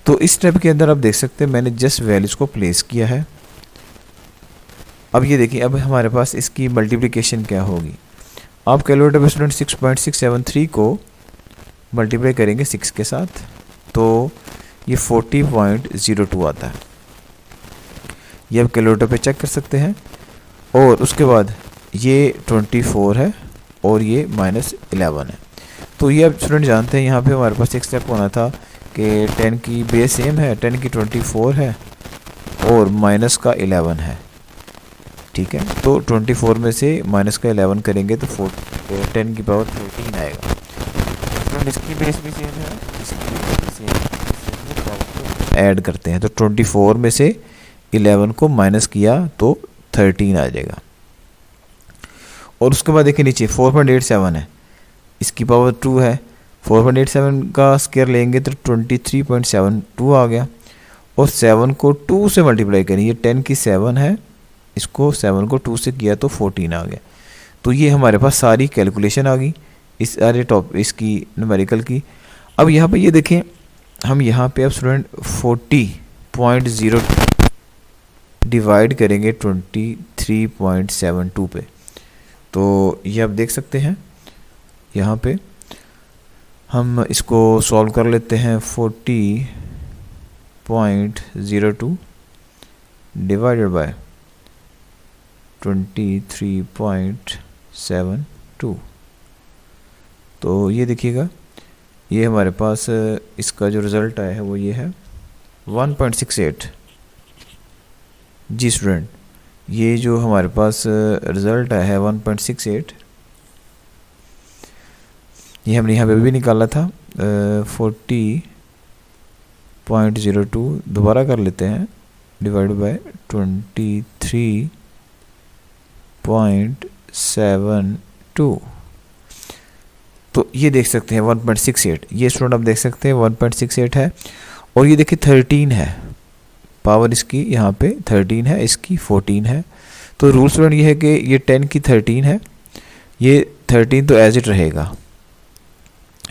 A: तो इस स्टेप के अंदर आप देख सकते हैं मैंने जस्ट वैल्यूज़ को प्लेस किया है। अब ये देखिए, अब हमारे पास इसकी मल्टीप्लिकेशन क्या होगी। आप कैलकुलेटर में स्टूडेंट 6.673 को मल्टीप्लाई करेंगे 6 के साथ तो ये 40.02 आता है। ये आप कैलकुलेटर पे चेक कर सकते हैं। और उसके बाद ये 24 है और ये -11 है। तो ये आप स्टूडेंट जानते हैं यहाँ पे हमारे पास एक स्टेप होना था कि 10 की बेस सेम है, 10 की 24 है और माइनस का 11 है, ठीक है। तो 24 में से माइनस का 11 करेंगे तो 10 की पावर 14 आएगा। तो इसकी बेस भी सेम है, इसकी बेस भी सेम, ऐड करते हैं तो 24 में से 11 को माइनस किया तो 13 आ जाएगा। और उसके बाद देखिए नीचे 4.87 है, इसकी पावर 2 है, 4.87 का स्क्वायर लेंगे तो 23.72 आ गया। और 7 को 2 से मल्टीप्लाई करें, ये 10 की 7 है, इसको 7 को 2 से किया तो 14 आ गया। तो ये हमारे पास सारी कैलकुलेशन आ गई इस सारे इसकी न्यूमेरिकल की। अब यहाँ पे ये देखें, हम यहाँ पे अब स्टूडेंट 40.02 डिवाइड करेंगे 23.72 पे तो ये आप देख सकते हैं यहाँ पे हम इसको सॉल्व कर लेते हैं। 40.02 डिवाइडेड बाय 23.72। तो ये देखिएगा, ये हमारे पास इसका जो रिज़ल्ट आया है वो ये है 1.68। जी स्टूडेंट, ये जो हमारे पास रिज़ल्ट आया है 1.68, ये हमने यहाँ पे भी निकाला था। 40.02 दोबारा कर लेते हैं डिवाइड बाय 23.72। तो ये देख सकते हैं 1.68, ये स्टूडेंट आप देख सकते हैं 1.68 है। और ये देखिए 13 है, पावर इसकी यहाँ पे 13 है, इसकी 14 है। तो रूल स्टूडेंट ये है कि ये 10 की 13 है, ये 13 तो एज इट रहेगा,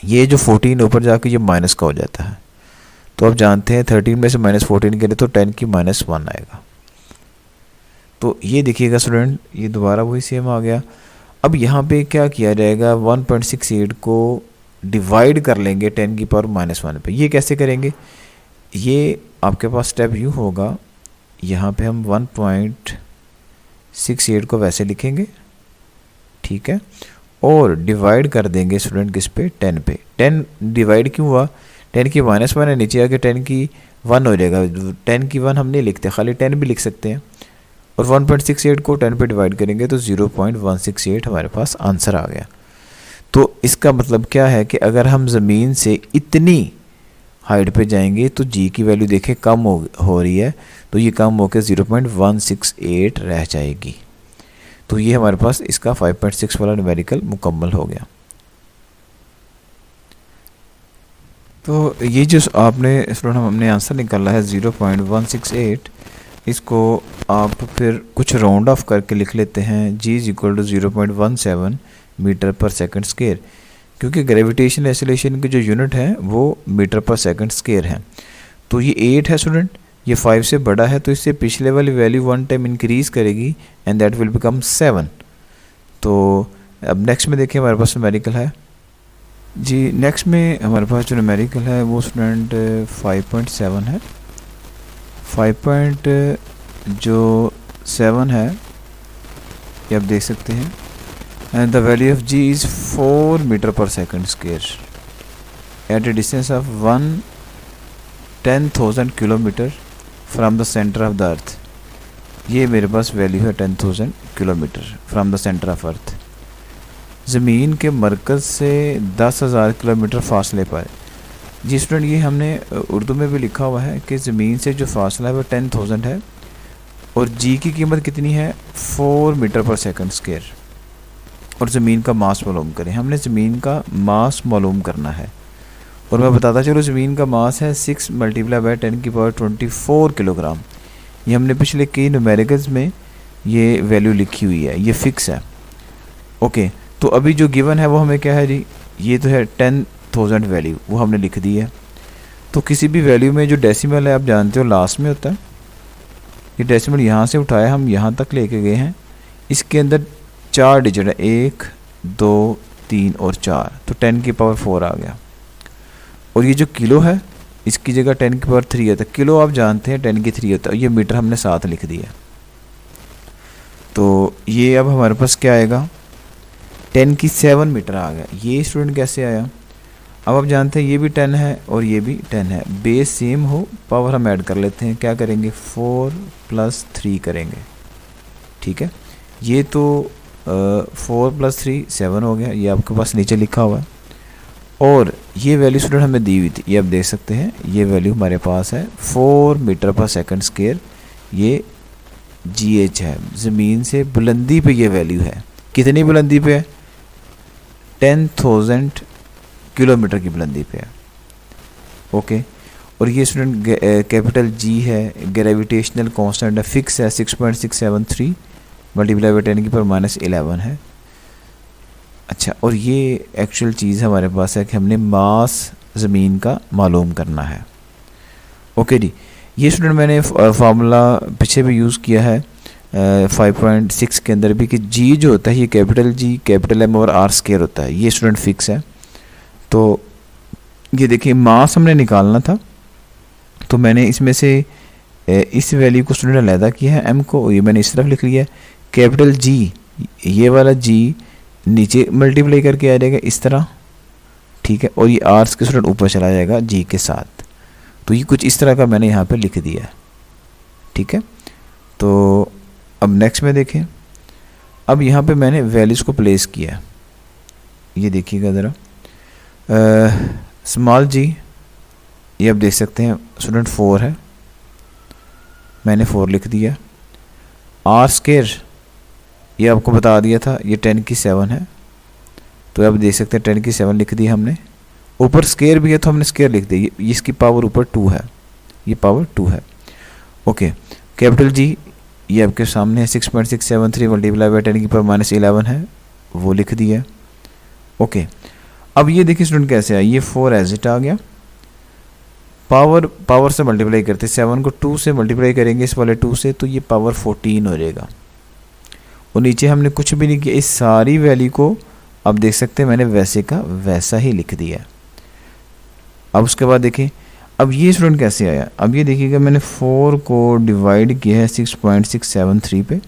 A: ये जो 14 ऊपर जाके ये माइनस का हो जाता है। तो आप जानते हैं 13 में से -14 करें तो 10 की -1 आएगा। तो ये देखिएगा स्टूडेंट, ये दोबारा वही सेम आ गया। अब यहाँ पे क्या किया जाएगा, 1.68 को डिवाइड कर लेंगे 10 की पावर -1 पे। ये कैसे करेंगे, ये आपके पास स्टेप यूँ होगा, यहाँ पे हम 1.68 को वैसे लिखेंगे, ठीक है, और डिवाइड कर देंगे स्टूडेंट किस पे, 10 पे। 10 डिवाइड क्यों हुआ, 10 की -1 है, नीचे आके 10 की 1 हो जाएगा। 10 की 1 हम नहीं लिखते, खाली 10 भी लिख सकते हैं। और 1.68 को 10 पे डिवाइड करेंगे तो 0.168 हमारे पास आंसर आ गया। तो इसका मतलब क्या है कि अगर हम ज़मीन से इतनी हाइट पे जाएंगे तो जी की वैल्यू देखें कम हो रही है, तो ये कम होकर 0.168 रह जाएगी। तो ये हमारे पास इसका 5.6 वाला न्यूमेरिकल मुकम्मल हो गया। तो ये जो आपने स्टूडेंट हमने आंसर निकाला है 0.168, इसको आप फिर कुछ राउंड ऑफ करके लिख लेते हैं। g = 0.17 मीटर पर सेकंड स्क्वायर, क्योंकि ग्रेविटेशन एक्सेलरेशन की जो यूनिट है वो मीटर पर सेकंड स्क्वायर है। तो ये 8 है स्टूडेंट, ये 5 से बड़ा है, तो इससे पिछले वाली वैल्यू 1 टाइम इंक्रीज़ करेगी एंड दैट विल बिकम 7। तो अब नेक्स्ट में देखिए हमारे पास न्यूमेरिकल है जी। नेक्स्ट में हमारे पास जो न्यूमेरिकल है वो स्टूडेंट 5.7 है। 5.7 है, ये आप देख सकते हैं। And the value of g is 4 metre पर second square at a distance of 10,000 kilometre from the centre of the earth. ये मेरे पास वैल्यू है 10,000 kilometre from the centre of earth. ज़मीन के मरकज़ से 10,000 किलोमीटर फासले पर। जी स्टूडेंट, ये हमने उर्दू में भी लिखा हुआ है कि ज़मीन से जो फासला है वो 10,000 है और जी की कीमत कितनी है, 4 मीटर पर सेकंड स्क्वायर। और ज़मीन का मास मालूम करें, हमने ज़मीन का मास मालूम करना है। और मैं बताता चलो, ज़मीन का मास है 6 × 10⁻24 किलोग्राम। ये हमने पिछले कई न्यूमेरिकल्स में ये वैल्यू लिखी हुई है, ये फिक्स है। ओके, तो अभी जो गिवन है वो हमें क्या है जी, ये तो है 10,000 वैल्यू, वो हमने लिख दी है। तो किसी भी वैल्यू में जो डेसिमल है आप जानते हो लास्ट में होता है। ये डेसिमल यहाँ से उठाया, हम यहाँ तक लेके गए हैं। इसके अंदर 4 डिजिट है, 1, 2, 3 और 4, तो 10 की पावर 4 आ गया। और ये जो किलो है इसकी जगह 10 की पावर 3 होता है। किलो आप जानते हैं 10 की 3 होता है, ये मीटर हमने साथ लिख दिया। तो ये अब हमारे पास क्या आएगा, 10 की 7 मीटर आ गया। ये स्टूडेंट कैसे आया, अब आप जानते हैं ये भी 10 है और ये भी 10 है, बेस सेम हो, पावर हम ऐड कर लेते हैं। क्या करेंगे, 4 + 3 करेंगे, ठीक है। ये तो 4 + 3 7 हो गया, ये आपके पास नीचे लिखा हुआ है। और ये वैल्यू स्टूडेंट हमें दी हुई थी, ये आप देख सकते हैं, ये वैल्यू हमारे पास है 4 मीटर पर सेकंड स्क्वायर। ये GH है, ज़मीन से बुलंदी पे ये वैल्यू है। कितनी बुलंदी पे है, 10,000 किलोमीटर की बुलंदी पे है। ओके, और ये स्टूडेंट कैपिटल G है, ग्रेविटेशनल कांस्टेंट है, फिक्स है, 6.673 मल्टीप्लाई बाई 10 की पावर -11 है। अच्छा, और ये एक्चुअल चीज़ हमारे पास है कि हमने मास ज़मीन का मालूम करना है। ओके जी, ये स्टूडेंट मैंने फार्मूला पीछे भी यूज़ किया है, 5.6 के अंदर भी कि जी जो होता है ये कैपिटल जी, कैपिटल एम और आर स्क्वायर होता है, ये स्टूडेंट फिक्स है। तो ये देखिए मास हमने निकालना था, तो मैंने इसमें से इस वैल्यू को स्टूडेंट अलहदा किया है, एम को, ये मैंने इस तरफ लिख लिया है। कैपिटल जी, ये वाला जी नीचे मल्टीप्लाई करके आ जाएगा इस तरह, ठीक है, और ये आर के स्टूडेंट ऊपर चला जाएगा जी के साथ। तो ये कुछ इस तरह का मैंने यहाँ पे लिख दिया है, ठीक है। तो अब नेक्स्ट में देखें, अब यहाँ पे मैंने वैल्यूज़ को प्लेस किया, ये देखिएगा ज़रा, स्मॉल जी ये आप देख सकते हैं स्टूडेंट 4 है, मैंने 4 लिख दिया। आर स्क्वायर ये आपको बता दिया था, ये 10 की 7 है, तो आप देख सकते हैं 10 की 7 लिख दी हमने। ऊपर स्क्वायर भी है तो हमने स्क्वायर लिख दी, इसकी पावर ऊपर 2 है, ये पावर 2 है, ओके। कैपिटल जी ये आपके सामने है, 6.673 मल्टीप्लाई बाई 10 की पावर -11 है, वो लिख दिया, ओके। अब ये देखिए स्टूडेंट कैसे आया, ये 4 एज इट आ गया, पावर से मल्टीप्लाई करते, 7 को 2 से मल्टीप्लाई करेंगे इस वाले 2 से, तो ये पावर 14 हो जाएगा। और नीचे हमने कुछ भी नहीं किया, इस सारी वैल्यू को अब देख सकते हैं मैंने वैसे का वैसा ही लिख दिया। अब उसके बाद देखें, अब ये स्टूडेंट कैसे आया, अब ये देखिएगा मैंने 4 को डिवाइड किया है 6.673 पे,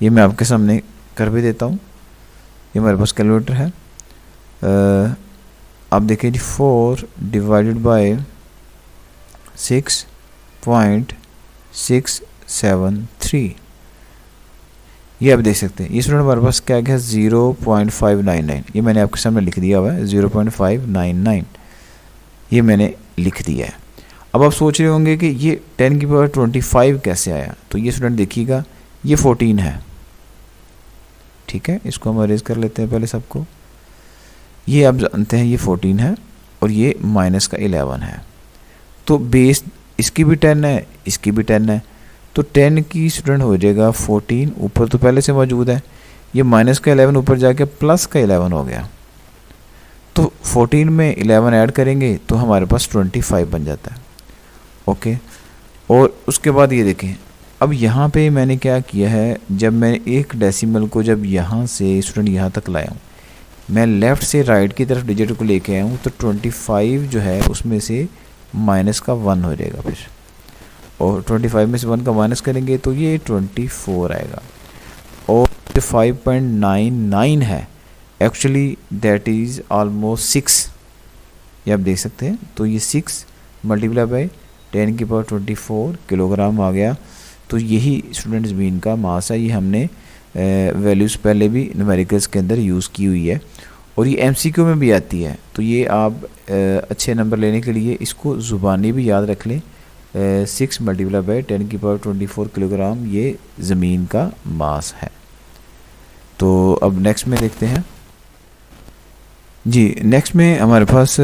A: ये मैं आपके सामने कर भी देता हूँ, ये हमारे पास कैलकुलेटर है। आप देखिए जी 4 डिवाइडेड बाय 6.673, ये आप देख सकते हैं, ये स्टूडेंट हमारे पास क्या है 0.599, ये मैंने आपके सामने लिख दिया हुआ है 0.599, ये मैंने लिख दिया है। अब आप सोच रहे होंगे कि ये 10 की पावर 25 कैसे आया, तो ये स्टूडेंट देखिएगा ये 14 है, ठीक है, इसको हम अरेज कर लेते हैं पहले सबको। ये आप जानते हैं ये 14 है और ये माइनस का 11 है, तो बेस इसकी भी 10 है, इसकी भी 10 है, तो 10 की स्टूडेंट हो जाएगा 14, ऊपर तो पहले से मौजूद है, ये माइनस का 11 ऊपर जाके प्लस का 11 हो गया, तो 14 में 11 ऐड करेंगे तो हमारे पास 25 बन जाता है, ओके। और उसके बाद ये देखें, अब यहाँ पे मैंने क्या किया है, जब मैंने एक डेसिमल को जब यहाँ से स्टूडेंट यहाँ तक लाया हूँ, मैं लेफ़्ट से राइट की तरफ डिजिट को लेके आया हूँ, तो 25 जो है उसमें से माइनस का 1 हो जाएगा फिर, और 25 में से 1 का माइनस करेंगे तो ये 24 आएगा। और 5.99 है एक्चुअली, दैट इज़ ऑलमोस्ट 6, ये आप देख सकते हैं, तो ये 6 मल्टीप्लाई बाई 10 की पावर 24 किलोग्राम आ गया। तो यही स्टूडेंट ज़मीन का मास है, ये हमने वैल्यूज़ पहले भी न्यूमेरिकल्स के अंदर यूज़ की हुई है, और ये एमसीक्यू में भी आती है, तो ये आप अच्छे नंबर लेने के लिए इसको ज़ुबानी भी याद रख लें, 6 मल्टीप्लाई बाई 10 की पावर 24 किलोग्राम ये ज़मीन का मास है। तो अब नेक्स्ट में देखते हैं जी, नेक्स्ट में हमारे पास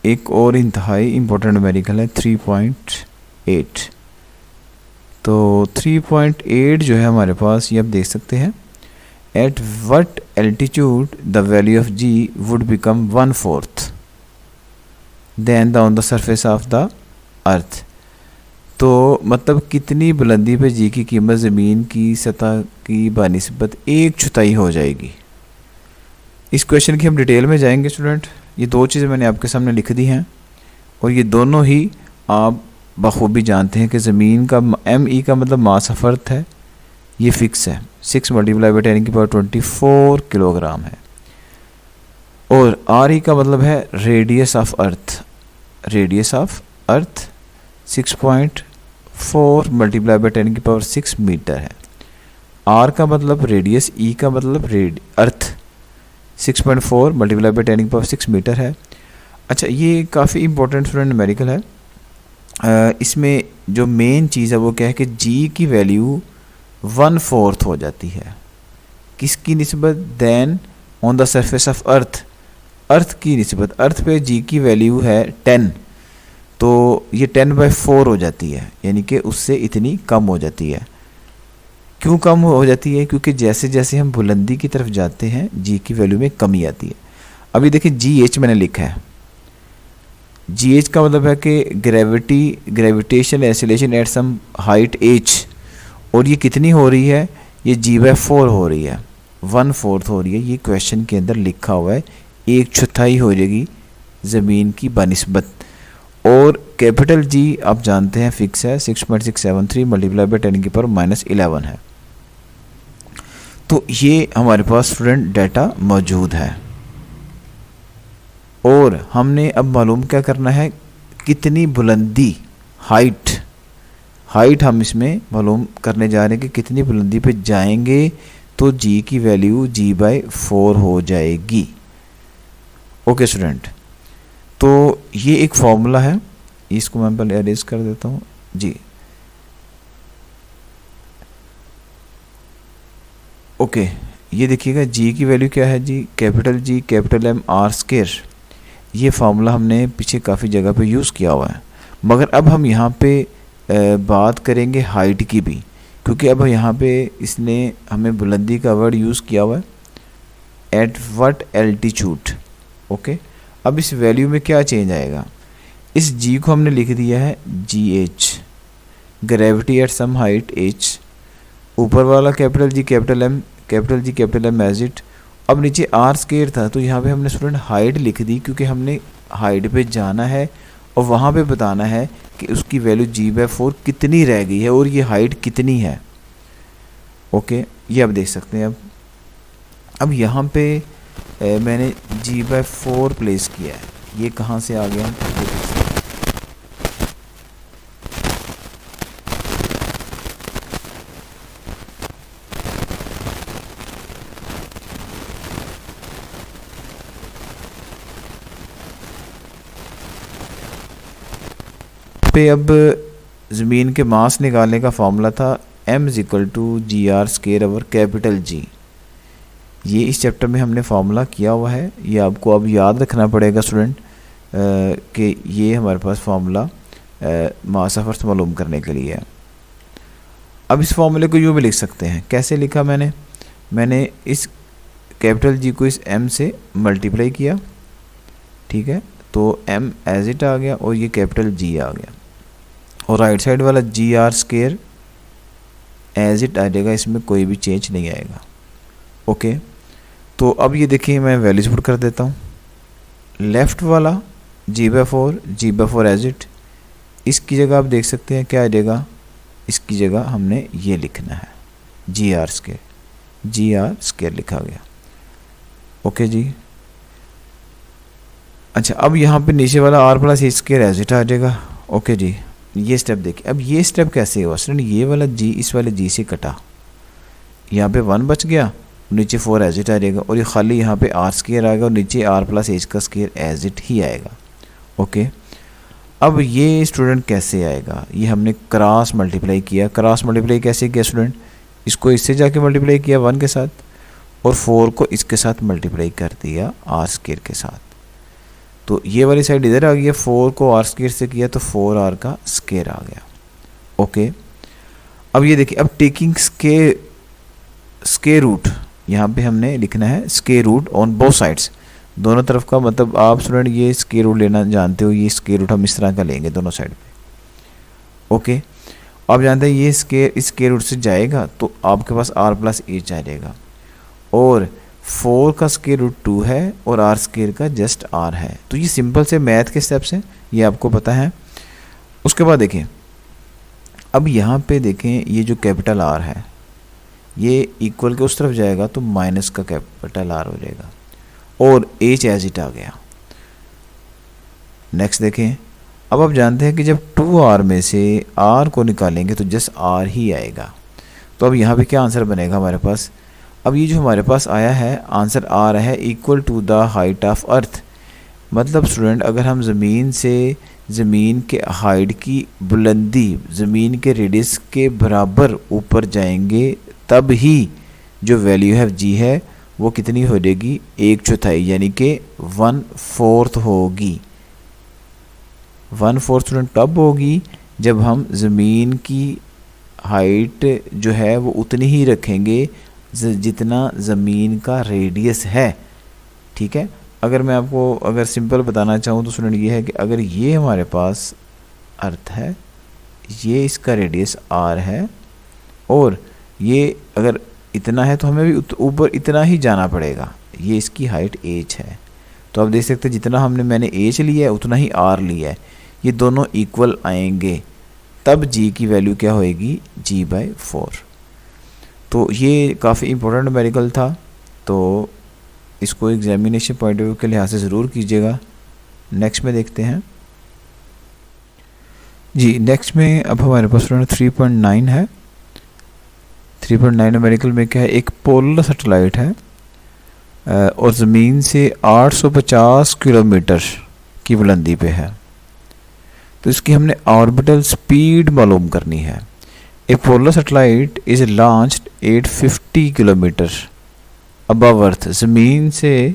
A: एक और इंतहाई इम्पोर्टेंट न्यूमेरिकल है 3.8। तो 3.8 जो है हमारे पास, ये आप देख सकते हैं, at what altitude the value of G would become 1/4 then the on the surface of the earth. तो मतलब कितनी बुलंदी पे जी की कीमत ज़मीन की सतह की बानिस्बत 1/4 हो जाएगी। इस क्वेश्चन की हम डिटेल में जाएंगे स्टूडेंट, ये दो चीज़ें मैंने आपके सामने लिख दी हैं, और ये दोनों ही आप बखूबी जानते हैं कि ज़मीन का ME का मतलब मास ऑफ अर्थ है, ये फिक्स है, 6 मल्टीप्लाई बाई 10 की पावर 24 किलोग्राम है, और RE का मतलब है radius of earth, radius of earth 6.4 multiply by 10 की पावर 6 मीटर है। R का मतलब रेडियस, E का मतलब अर्थ, 6.4 मल्टीप्लाई बाई 10 की पावर 6 मीटर है। अच्छा, ये काफ़ी इंपॉर्टेंट स्टूडेंट न्यूमेरिकल है। इसमें जो मेन चीज़ है वो क्या है कि जी की वैल्यू 1/4 हो जाती है, किसकी निस्बत, then on the surface of earth, earth की निस्बत, अर्थ पे जी की वैल्यू है 10, तो ये 10/4 हो जाती है, यानी कि उससे इतनी कम हो जाती है। क्यों कम हो जाती है? क्योंकि जैसे जैसे हम बुलंदी की तरफ जाते हैं जी की वैल्यू में कमी आती है। अभी देखिए GH मैंने लिखा है, GH का मतलब है कि gravitation acceleration at some height H, और ये कितनी हो रही है, ये g/4 हो रही है, 1/4 हो रही है। ये क्वेश्चन के अंदर लिखा हुआ है, 1/4 हो जाएगी ज़मीन की बनिस्बत। और कैपिटल जी आप जानते हैं फिक्स है, 6.673 मल्टीप्लाई बाई 10⁻⁻11 है। तो ये हमारे पास स्टूडेंट डाटा मौजूद है। और हमने अब मालूम क्या करना है, कितनी बुलंदी, हाइट हम इसमें मालूम करने जा रहे हैं कि कितनी बुलंदी पे जाएंगे तो जी की वैल्यू g/4 हो जाएगी। ओके स्टूडेंट, तो ये एक फॉर्मूला है, इसको मैं पहले अरेज कर देता हूँ जी। ओके, ये देखिएगा जी की वैल्यू क्या है g, capital G capital M r square. ये फार्मूला हमने पीछे काफ़ी जगह पे यूज़ किया हुआ है, मगर अब हम यहाँ पे बात करेंगे हाइट की भी, क्योंकि अब यहाँ पे इसने हमें बुलंदी का वर्ड यूज़ किया हुआ है, एट व्हाट एल्टीट्यूड। ओके, अब इस वैल्यू में क्या चेंज आएगा, इस जी को हमने लिख दिया है GH, gravity at some height H, ऊपर वाला capital G capital M as it. अब नीचे आर स्क्वायर था, तो यहाँ पे हमने स्टूडेंट हाइट लिख दी, क्योंकि हमने हाइट पे जाना है और वहाँ पे बताना है कि उसकी वैल्यू g/4 कितनी रह गई है और ये हाइट कितनी है। ओके, ये आप देख सकते हैं। अब यहाँ पे मैंने g/4 प्लेस किया है, ये कहाँ से आ गया, पे अब ज़मीन के मास निकालने का फॉर्मूला था m=g/r² ओवर कैपिटल जी। ये इस चैप्टर में हमने फार्मूला किया हुआ है, ये आपको अब याद रखना पड़ेगा स्टूडेंट कि ये हमारे पास फार्मूला मास ऑफ अर्थ मालूम करने के लिए है। अब इस फार्मूले को यूँ भी लिख सकते हैं, कैसे लिखा मैंने इस कैपिटल जी को इस m से मल्टीप्लाई किया, ठीक है, तो m एज इट आ गया और ये कैपिटल G आ गया, और राइट साइड वाला g/r² एज इट आ जाएगा, इसमें कोई भी चेंज नहीं आएगा। ओके, तो अब ये देखिए मैं वैल्यूज पुट कर देता हूँ। लेफ़्ट वाला g/4 एज इट, इसकी जगह आप देख सकते हैं क्या आ जाएगा, इसकी जगह हमने ये लिखना है g/r² लिखा गया। ओके जी, अच्छा, अब यहाँ पे नीचे वाला r+h² एज इट आ जाएगा। ओके जी, ये स्टेप देखिए। अब ये स्टेप कैसे हुआ स्टूडेंट, ये वाला g इस वाले g से कटा, यहाँ पे 1 बच गया, नीचे 4 एज इट आ जाएगा, और ये खाली यहाँ पे r² आएगा और नीचे r+h² एज इट ही आएगा। ओके, अब ये स्टूडेंट कैसे आएगा, ये हमने क्रॉस मल्टीप्लाई किया। क्रॉस मल्टीप्लाई कैसे किया स्टूडेंट, इसको इससे जाके मल्टीप्लाई किया 1 के साथ, और 4 को इसके साथ मल्टीप्लाई कर दिया r² के साथ, तो ये वाली साइड इधर आ गई, 4 को r² से किया तो 4r का स्क्वायर आ गया। ओके, अब ये देखिए, अब टेकिंग स्क्वायर रूट, यहाँ पे हमने लिखना है square root on both sides, दोनों तरफ का, मतलब आप स्टूडेंट ये स्क्वायर रूट लेना जानते हो, ये स्क्वायर रूट हम इस तरह का लेंगे दोनों साइड पे। ओके, आप जानते हैं ये स्क्वायर रूट से जाएगा तो आपके पास r+h आ जाएगा, और 4 का स्क्वायर रूट 2 है और r² का जस्ट r है। तो ये सिंपल से मैथ के स्टेप्स हैं, ये आपको पता है। उसके बाद देखें, अब यहाँ पे देखें, ये जो कैपिटल R है ये इक्वल के उस तरफ जाएगा तो माइनस का कैपिटल R हो जाएगा, और h एज इट आ गया। नेक्स्ट देखें, अब आप जानते हैं कि जब 2r में से r को निकालेंगे तो जस्ट r ही आएगा, तो अब यहाँ पे क्या आंसर बनेगा हमारे पास, अब ये जो हमारे पास आया है आंसर आ रहा है equal to the height of earth. मतलब स्टूडेंट, अगर हम ज़मीन से ज़मीन के हाइट की बुलंदी ज़मीन के रेडियस के बराबर ऊपर जाएंगे तब ही जो वैल्यू है जी है वो कितनी हो जाएगी, 1/4 यानी कि 1/4 होगी। 1/4 स्टूडेंट तब होगी जब हम ज़मीन की हाइट जो है वो उतनी ही रखेंगे जितना ज़मीन का रेडियस है। ठीक है, अगर मैं आपको अगर सिंपल बताना चाहूँ तो स्टूडेंट ये है कि अगर ये हमारे पास अर्थ है, ये इसका रेडियस r है और ये अगर इतना है तो हमें भी ऊपर इतना ही जाना पड़ेगा। ये इसकी हाइट h है। तो आप देख सकते हैं जितना मैंने h लिया है उतना ही r लिया है, ये दोनों इक्वल आएंगे, तब g की वैल्यू क्या होएगी, g/4। तो ये काफ़ी इम्पोर्टेंट न्यूमेरिकल था, तो इसको एग्जामिनेशन पॉइंट ऑफ व्यू के लिहाज से ज़रूर कीजिएगा। नेक्स्ट में देखते हैं जी। नेक्स्ट में अब हमारे पास 3.9 है। 3.9 न्यूमेरिकल में क्या है, एक पोलर सैटेलाइट है और ज़मीन से 850 किलोमीटर की बुलंदी पे है। तो इसकी हमने ऑर्बिटल स्पीड मालूम करनी है। A polar satellite is launched 850 kilometre above earth. ज़मीन से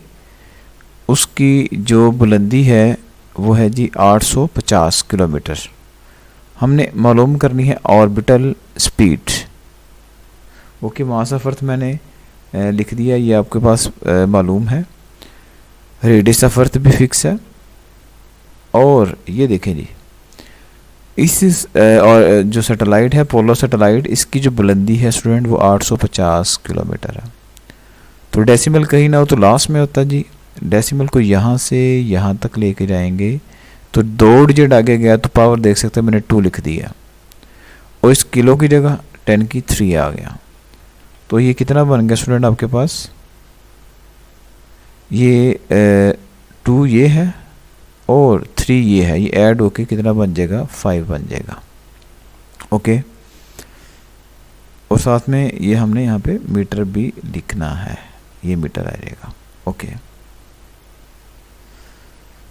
A: उसकी जो बुलंदी है वो है जी 850 किलोमीटर। हमने मालूम करनी है orbital speed. Okay, mass of earth मैंने लिख दिया, ये आपके पास मालूम है। रेडियस ऑफ अर्थ भी फिक्स है। और ये देखें जी, इस और जो सैटेलाइट है पोलर सैटेलाइट, इसकी जो बुलंदी है स्टूडेंट वो 850 किलोमीटर है। तो डेसिमल कहीं ना हो तो लास्ट में होता जी। डेसिमल को यहाँ से यहाँ तक लेके जाएंगे तो 2 डिजिट आगे गया तो पावर देख सकते हैं मैंने 2 लिख दिया, और इस किलो की जगह 10 की 3 आ गया। तो ये कितना बन गया स्टूडेंट आपके पास, ये 2 ये है और 3 ये है, ये ऐड होके कितना बन जाएगा, 5 बन जाएगा। ओके, और साथ में ये हमने यहाँ पे मीटर भी लिखना है, ये मीटर आ जाएगा। ओके,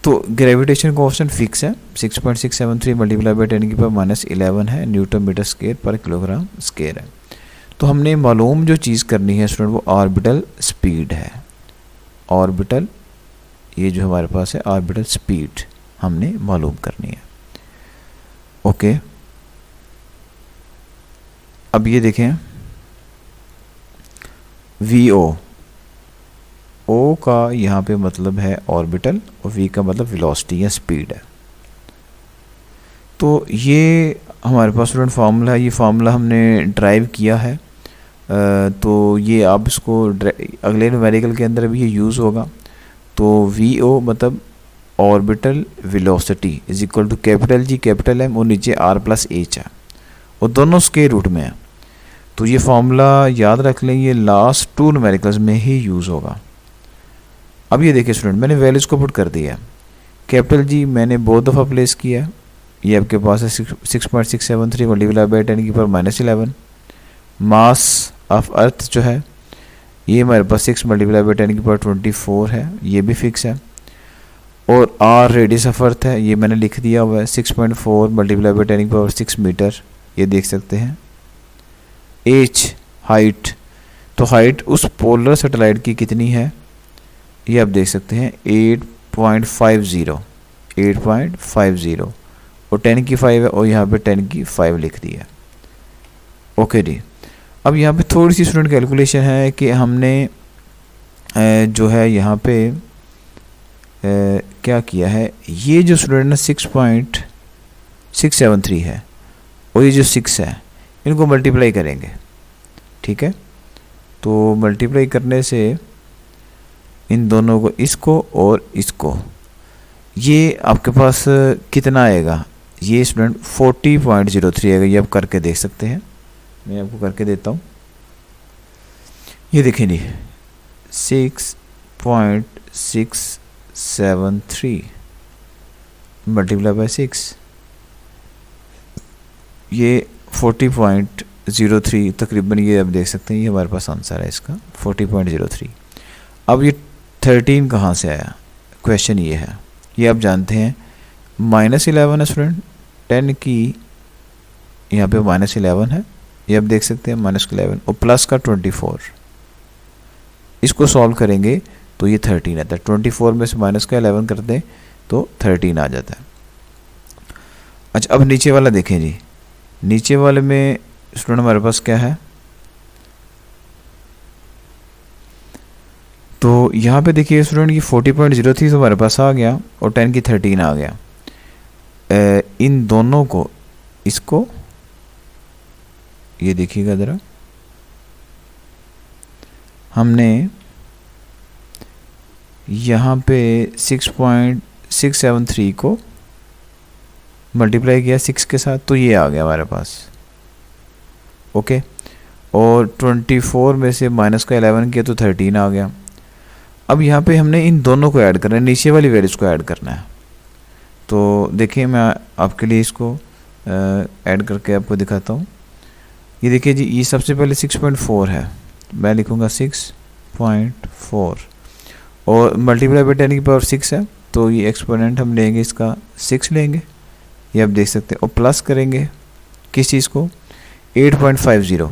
A: तो ग्रेविटेशन कांस्टेंट फिक्स है 6.673 मल्टीप्लाई बाई 10⁻11 है न्यूटन मीटर स्क्वायर पर किलोग्राम स्क्वायर है। तो हमने मालूम जो चीज़ करनी है स्टूडेंट वो ऑर्बिटल स्पीड है। ऑर्बिटल, ये जो हमारे पास है ऑर्बिटल स्पीड हमने मालूम करनी है। ओके, अब ये देखें VO, O का यहाँ पे मतलब है ऑर्बिटल और V का मतलब वेलोसिटी या स्पीड है। तो ये हमारे पास स्टूडेंट फार्मूला है, ये फार्मूला हमने ड्राइव किया है। तो ये आप इसको अगले न्यूमेरिकल के अंदर भी ये यूज़ होगा। तो VO मतलब orbital velocity is equal to capital G capital M और नीचे R+H है, और दोनों स्क्वायर रूट में है। तो ये फार्मूला याद रख लें, ये लास्ट 2 न्यूमेरिकल्स में ही यूज़ होगा। अब ये देखिए स्टूडेंट, मैंने वैल्यूज़ को पुट कर दिया। कैपिटल G मैंने बहुत दफ़ा प्लेस किया, ये आपके पास है 6.673 multiply by 10⁻11। Mass of earth जो है ये हमारे पास 6 मल्टीप्लाई बाई 10⁻24 है, ये भी फिक्स है। और R रेडियस ऑफ अर्थ है, ये मैंने लिख दिया हुआ है 6.4 मल्टीप्लाई बाई 10⁻6 मीटर, ये देख सकते हैं। H हाइट, तो हाइट उस पोलर सैटेलाइट की कितनी है ये आप देख सकते हैं 8.50 और 10 की 5 है और यहाँ पे 10 की 5 लिख दिया। ओके जी, अब यहाँ पे थोड़ी सी स्टूडेंट कैलकुलेशन है कि हमने जो है यहाँ पे क्या किया है, ये जो स्टूडेंट ने 6.673 है और ये जो 6 है इनको मल्टीप्लाई करेंगे, ठीक है। तो मल्टीप्लाई करने से इन दोनों को, इसको और इसको, ये आपके पास कितना आएगा, ये स्टूडेंट 40.03 आएगा। ये आप करके देख सकते हैं, मैं आपको करके देता हूँ। ये देखें जी 6.673 मल्टीप्लाई बाई 6, ये 40.03 तकरीबन, ये आप देख सकते हैं, ये हमारे पास आंसर है इसका 40.03। अब ये 13 कहाँ से आया, क्वेश्चन ये है। ये आप जानते हैं -11 है स्टूडेंट, 10 की यहाँ पे -11 है, ये आप देख सकते हैं -11 और प्लस का 24। इसको सॉल्व करेंगे तो ये 13 आता है। 24 में से माइनस का 11 कर दें तो 13 आ जाता है। अच्छा, अब नीचे वाला देखें जी, नीचे वाले में स्टूडेंट हमारे पास क्या है, तो यहाँ पे देखिए स्टूडेंट ये 40.03 तो हमारे पास आ गया और 10 की 13 आ गया। इन दोनों को, इसको ये देखिएगा ज़रा, हमने यहाँ पे 6.673 को मल्टीप्लाई किया 6 के साथ, तो ये आ गया हमारे पास। ओके, और 24 में से माइनस का 11 किया तो 13 आ गया। अब यहाँ पे हमने इन दोनों को ऐड करना है, नीचे वाली वैल्यूज़ को ऐड करना है। तो देखिए मैं आपके लिए इसको ऐड करके आपको दिखाता हूँ। ये देखिए जी, ये सबसे पहले 6.4 है, मैं लिखूँगा 6.4 और मल्टीप्लाई बाई 10 की पावर 6 है, तो ये एक्सपोनेंट हम लेंगे इसका 6 लेंगे, ये आप देख सकते हैं, और प्लस करेंगे किस चीज़ को, 8.50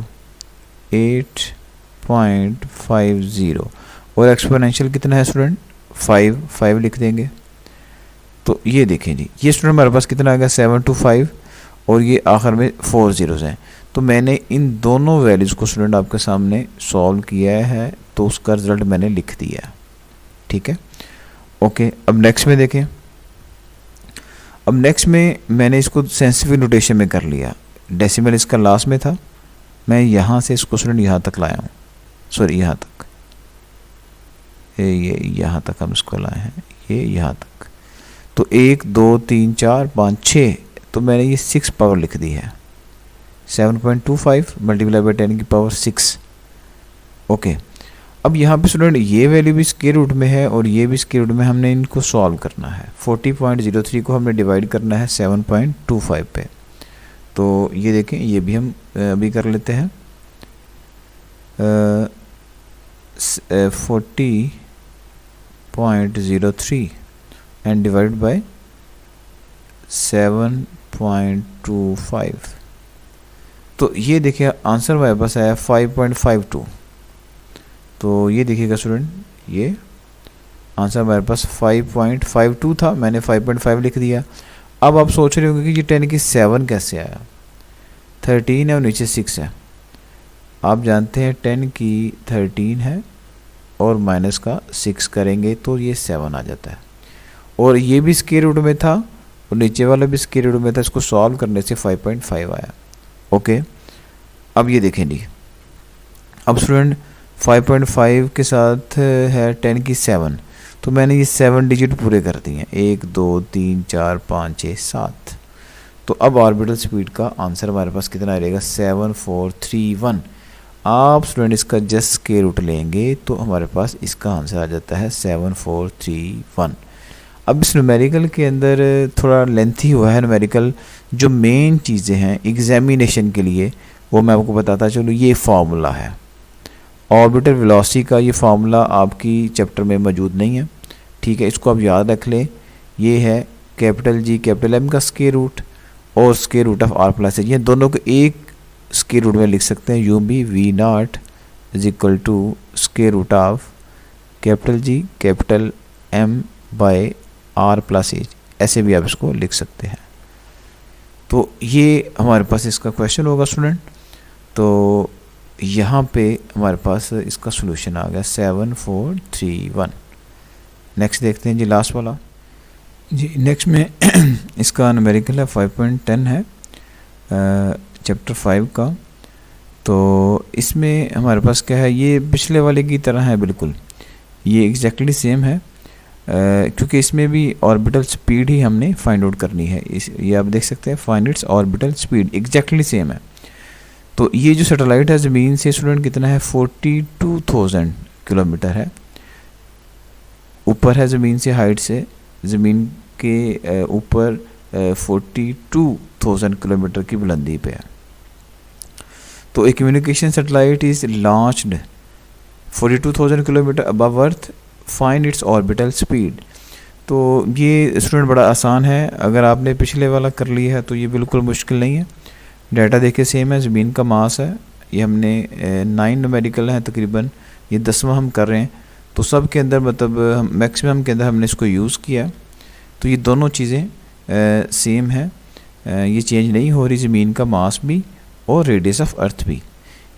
A: और एक्सपोनेंशियल कितना है स्टूडेंट, 5 लिख देंगे। तो ये देखें जी, ये स्टूडेंट हमारे पास कितना आ गया, 725 और ये आखिर में 4 ज़ीरोज़ हैं। तो मैंने इन दोनों वैल्यूज़ को स्टूडेंट आपके सामने सॉल्व किया है, तो उसका रिजल्ट मैंने लिख दिया है। ठीक है, ओके। अब नेक्स्ट में देखें, अब नेक्स्ट में मैंने इसको सेंसिटिव नोटेशन में कर लिया, डेसिमल इसका लास्ट में था, मैं यहाँ से इसको स्टूडेंट यहाँ तक लाया हूँ, सॉरी यहाँ तक, ये यहाँ तक हम इसको लाए हैं, ये यहाँ तक। तो 1 2 3 4 5 6, तो मैंने ये 6 पावर लिख दी है, 7.25 मल्टीप्लाई बाई 10 की पावर 6। ओके, अब यहाँ पे स्टूडेंट ये वैल्यू भी स्क्वायर रूट में है और ये भी स्क्वायर रूट में, हमने इनको सॉल्व करना है। 40.03 को हमने डिवाइड करना है 7.25 पे। तो ये देखें, ये भी हम अभी कर लेते हैं। 40.03 एंड डिवाइड बाय 7.25, तो ये देखिए आंसर हमारे पास आया 5.52। तो ये देखिएगा स्टूडेंट, ये आंसर हमारे पास 5.52 था, मैंने 5.5 लिख दिया। अब आप सोच रहे होंगे कि ये 10 की 7 कैसे आया, 13 है और नीचे 6 है। आप जानते हैं 10 की 13 है और माइनस का 6 करेंगे तो ये 7 आ जाता है, और ये भी स्क्वायर रूट में था और नीचे वाला भी स्क्वायर रूट में था, इसको सॉल्व करने से 5.5 आया। ओके, अब ये देखें जी, अब स्टूडेंट 5.5 के साथ है 10 की 7, तो मैंने ये 7 डिजिट पूरे कर दिए हैं, 1 2 3 4 5 6 7। तो अब ऑर्बिटल स्पीड का आंसर हमारे पास कितना रहेगा, 7431। आप स्टूडेंट इसका जस्ट स्क्वायर रूट लेंगे तो हमारे पास इसका आंसर आ जाता है 7431। अब इस न्यूमेरिकल के अंदर थोड़ा लेंथी हुआ है न्यूमेरिकल, जो मेन चीज़ें हैं एग्जामिनेशन के लिए वो मैं आपको बताता चलूँ। ये फार्मूला है ऑर्बिटल वेलोसिटी का, ये फार्मूला आपकी चैप्टर में मौजूद नहीं है, ठीक है, इसको आप याद रख लें। ये है कैपिटल G कैपिटल M का स्क्वायर रूट और square root of R plus H, ये दोनों को एक स्क्वायर रूट में लिख सकते हैं, यू भी V0 is equal to square root of capital G capital M by R plus H, ऐसे भी आप इसको लिख सकते हैं। तो ये हमारे पास इसका क्वेश्चन होगा स्टूडेंट। तो यहाँ पे हमारे पास इसका सॉल्यूशन आ गया 7431। नेक्स्ट देखते हैं जी, लास्ट वाला जी। नेक्स्ट में इसका न्यूमेरिकल है 5.10 है, चैप्टर 5 का। तो इसमें हमारे पास क्या है, ये पिछले वाले की तरह है बिल्कुल, ये एग्जैक्टली सेम है, क्योंकि इसमें भी ऑर्बिटल स्पीड ही हमने फाइंड आउट करनी है। ये आप देख सकते हैं, find its orbital speed, exactly same है। तो ये जो सैटेलाइट है ज़मीन से स्टूडेंट कितना है, 42,000 किलोमीटर है, ऊपर है ज़मीन से, हाइट से ज़मीन के ऊपर 42,000 किलोमीटर की बुलंदी पे है। तो a communication satellite is launched 42,000 kilometre above earth, find its orbital speed. तो ये स्टूडेंट बड़ा आसान है, अगर आपने पिछले वाला कर लिया है तो ये बिल्कुल मुश्किल नहीं है। डाटा देखिए सेम है, ज़मीन का मास है, ये हमने 9 न्यूमेरिकल हैं तकरीबन, ये 10वां हम कर रहे हैं। तो सब के अंदर मतलब मैक्सिमम के अंदर हमने इसको यूज़ किया। तो ये दोनों चीज़ें सेम है, ये चेंज नहीं हो रही, ज़मीन का मास भी और रेडियस ऑफ अर्थ भी।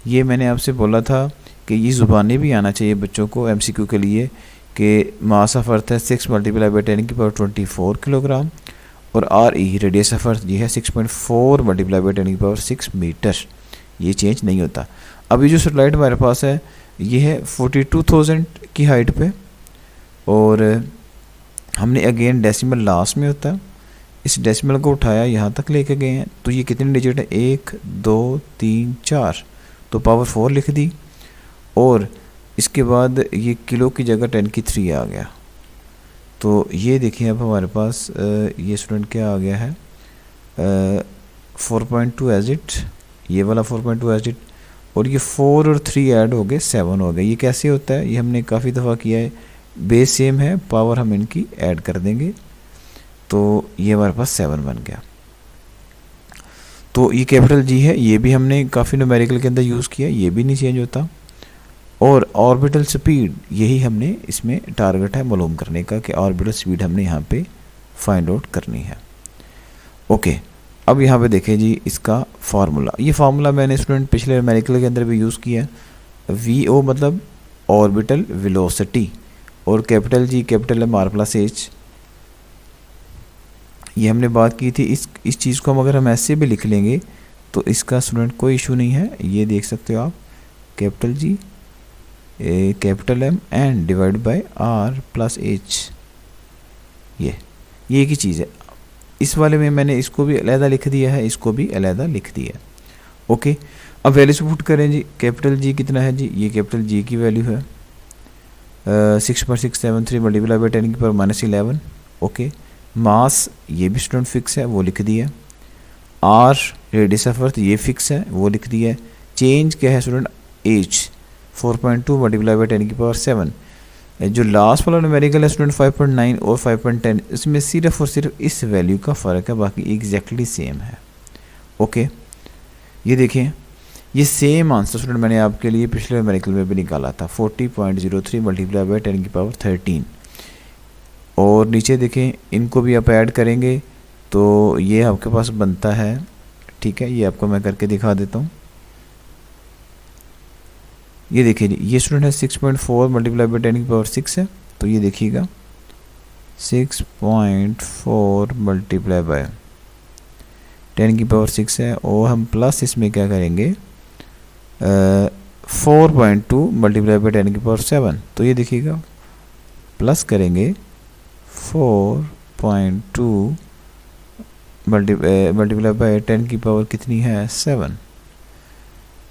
A: ये मैंने आपसे बोला था कि ये ज़ुबानी भी आना चाहिए बच्चों को MCQ के लिए, कि मास ऑफ अर्थ है 6 मल्टीप्लाई बाई 10 की पावर 24 किलोग्राम, और RE रेडियस ऑफ अर्थ ये है 6.4 मल्टीप्लाई बाई 10 की पावर 6 मीटर। ये चेंज नहीं होता। अभी जो सैटेलाइट हमारे पास है ये है 42,000 की हाइट पे, और हमने अगेन डेसिमल लास्ट में होता है, इस डेसिमल को उठाया यहाँ तक लेके गए हैं, तो ये कितने डिजिट है, 1 2 3 4, तो पावर 4 लिख दी। और इसके बाद ये किलो की जगह 10⁻³ आ गया। तो ये देखिए अब हमारे पास ये स्टूडेंट क्या आ गया है, 4.2 एज इट, ये वाला 4.2 एज इट, और ये 4 और 3 ऐड हो गए 7 हो गए। ये कैसे होता है, ये हमने काफ़ी दफ़ा किया है, बेस सेम है, पावर हम इनकी ऐड कर देंगे, तो ये हमारे पास 7 बन गया। तो ये कैपिटल जी है, ये भी हमने काफ़ी न्यूमेरिकल के अंदर यूज़ किया, ये भी नहीं चेंज होता। और ऑर्बिटल स्पीड, यही हमने इसमें टारगेट है मालूम करने का कि ऑर्बिटल स्पीड हमने यहाँ पे फाइंड आउट करनी है। ओके, अब यहाँ पे देखें जी इसका फार्मूला, ये फार्मूला मैंने स्टूडेंट पिछले न्यूमेरिकल के अंदर भी यूज़ किया है। वी ओ मतलब ऑर्बिटल वेलोसिटी, और capital G capital M R plus H, ये हमने बात की थी। इस चीज़ को हम अगर हम ऐसे भी लिख लेंगे तो इसका स्टूडेंट कोई इशू नहीं है। ये देख सकते हो आप, capital G capital M and divide by R plus H, ये एक ही चीज़ है। इस वाले में मैंने इसको भी अलहदा लिख दिया है, इसको भी अलहदा लिख दिया है। ओके, अब वैल्यूज पुट करें जी। कैपिटल जी कितना है जी, ये कैपिटल जी की वैल्यू है 6.673 मल्टीप्लाई बाई 10⁻⁻11। ओके, मास ये भी स्टूडेंट फिक्स है, वो लिख दिया। आर रेडियस ऑफ अर्थ ये फिक्स है, वो लिख दिया है। चेंज क्या है स्टूडेंट, एच 4.2 मल्टीप्लाई बाई 10⁻7। जो लास्ट वाला न्यूमेरिकल है स्टूडेंट 5.9 और 5.10, इसमें सिर्फ और सिर्फ इस वैल्यू का फ़र्क है, बाकी एग्जैक्टली सेम है। ओके, ये देखें, ये सेम आंसर स्टूडेंट मैंने आपके लिए पिछले न्यूमेरिकल में भी निकाला था, 40.03 मल्टीप्लाई बाई 10⁻13। और नीचे देखें, इनको भी आप ऐड करेंगे तो ये आपके पास बनता है, ठीक है, ये आपको मैं करके दिखा देता हूँ। ये देखिए जी, ये स्टूडेंट है 6.4 मल्टीप्लाई बाई 10⁻6 है, तो ये देखिएगा 6.4 मल्टीप्लाई बाई 10⁻6 है, और हम प्लस इसमें क्या करेंगे 4.2 मल्टीप्लाई बाई 10⁻7, तो ये देखिएगा प्लस करेंगे 4.2 मल्टीप्लाई बाई 10 की पावर कितनी है 7,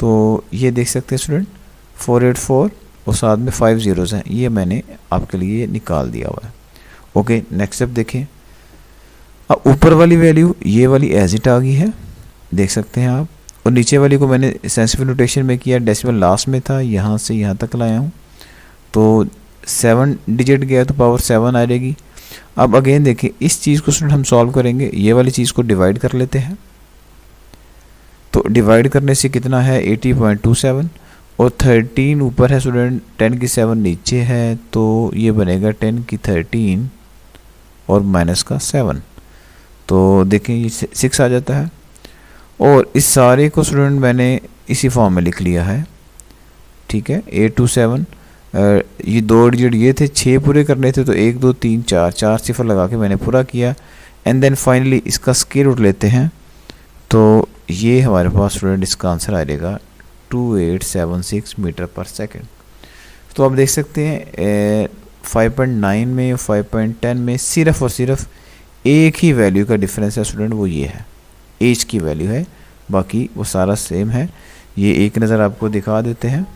A: तो ये देख सकते हैं स्टूडेंट 484 और साथ में 5 zeros हैं, ये मैंने आपके लिए निकाल दिया हुआ है। ओके, नेक्स्ट स्टेप देखें। अब ऊपर वाली वैल्यू ये वाली एज इट आ गई है, देख सकते हैं आप, और नीचे वाली को मैंने सेंसिटिव नोटेशन में किया, डेसिमल लास्ट में था, यहाँ से यहाँ तक लाया हूँ, तो 7 डिजिट गया तो पावर 7 आ जाएगी। अब अगेन देखिए, इस चीज़ को स्टूडेंट हम सॉल्व करेंगे, ये वाली चीज़ को डिवाइड कर लेते हैं, तो डिवाइड करने से कितना है 80.27, और 13 ऊपर है स्टूडेंट, 10 की 7 नीचे है, तो ये बनेगा 10 की 13 और माइनस का 7, तो देखें ये 6 आ जाता है। और इस सारे को स्टूडेंट मैंने इसी फॉर्म में लिख लिया है, ठीक है, 827, ये 2 डिजिट ये थे, 6 पूरे करने थे, तो 1 2 3 4 सिफर लगा के मैंने पूरा किया। एंड देन फाइनली इसका स्क्वायर रूट लेते हैं, तो ये हमारे पास स्टूडेंट इसका आंसर आ जाएगा 2876 मीटर पर सेकंड। तो आप देख सकते हैं 5.9 में 5.10 में सिर्फ और सिर्फ एक ही वैल्यू का डिफरेंस है स्टूडेंट, वो ये है, एज की वैल्यू है, बाकी वो सारा सेम है। ये एक नज़र आपको दिखा देते हैं।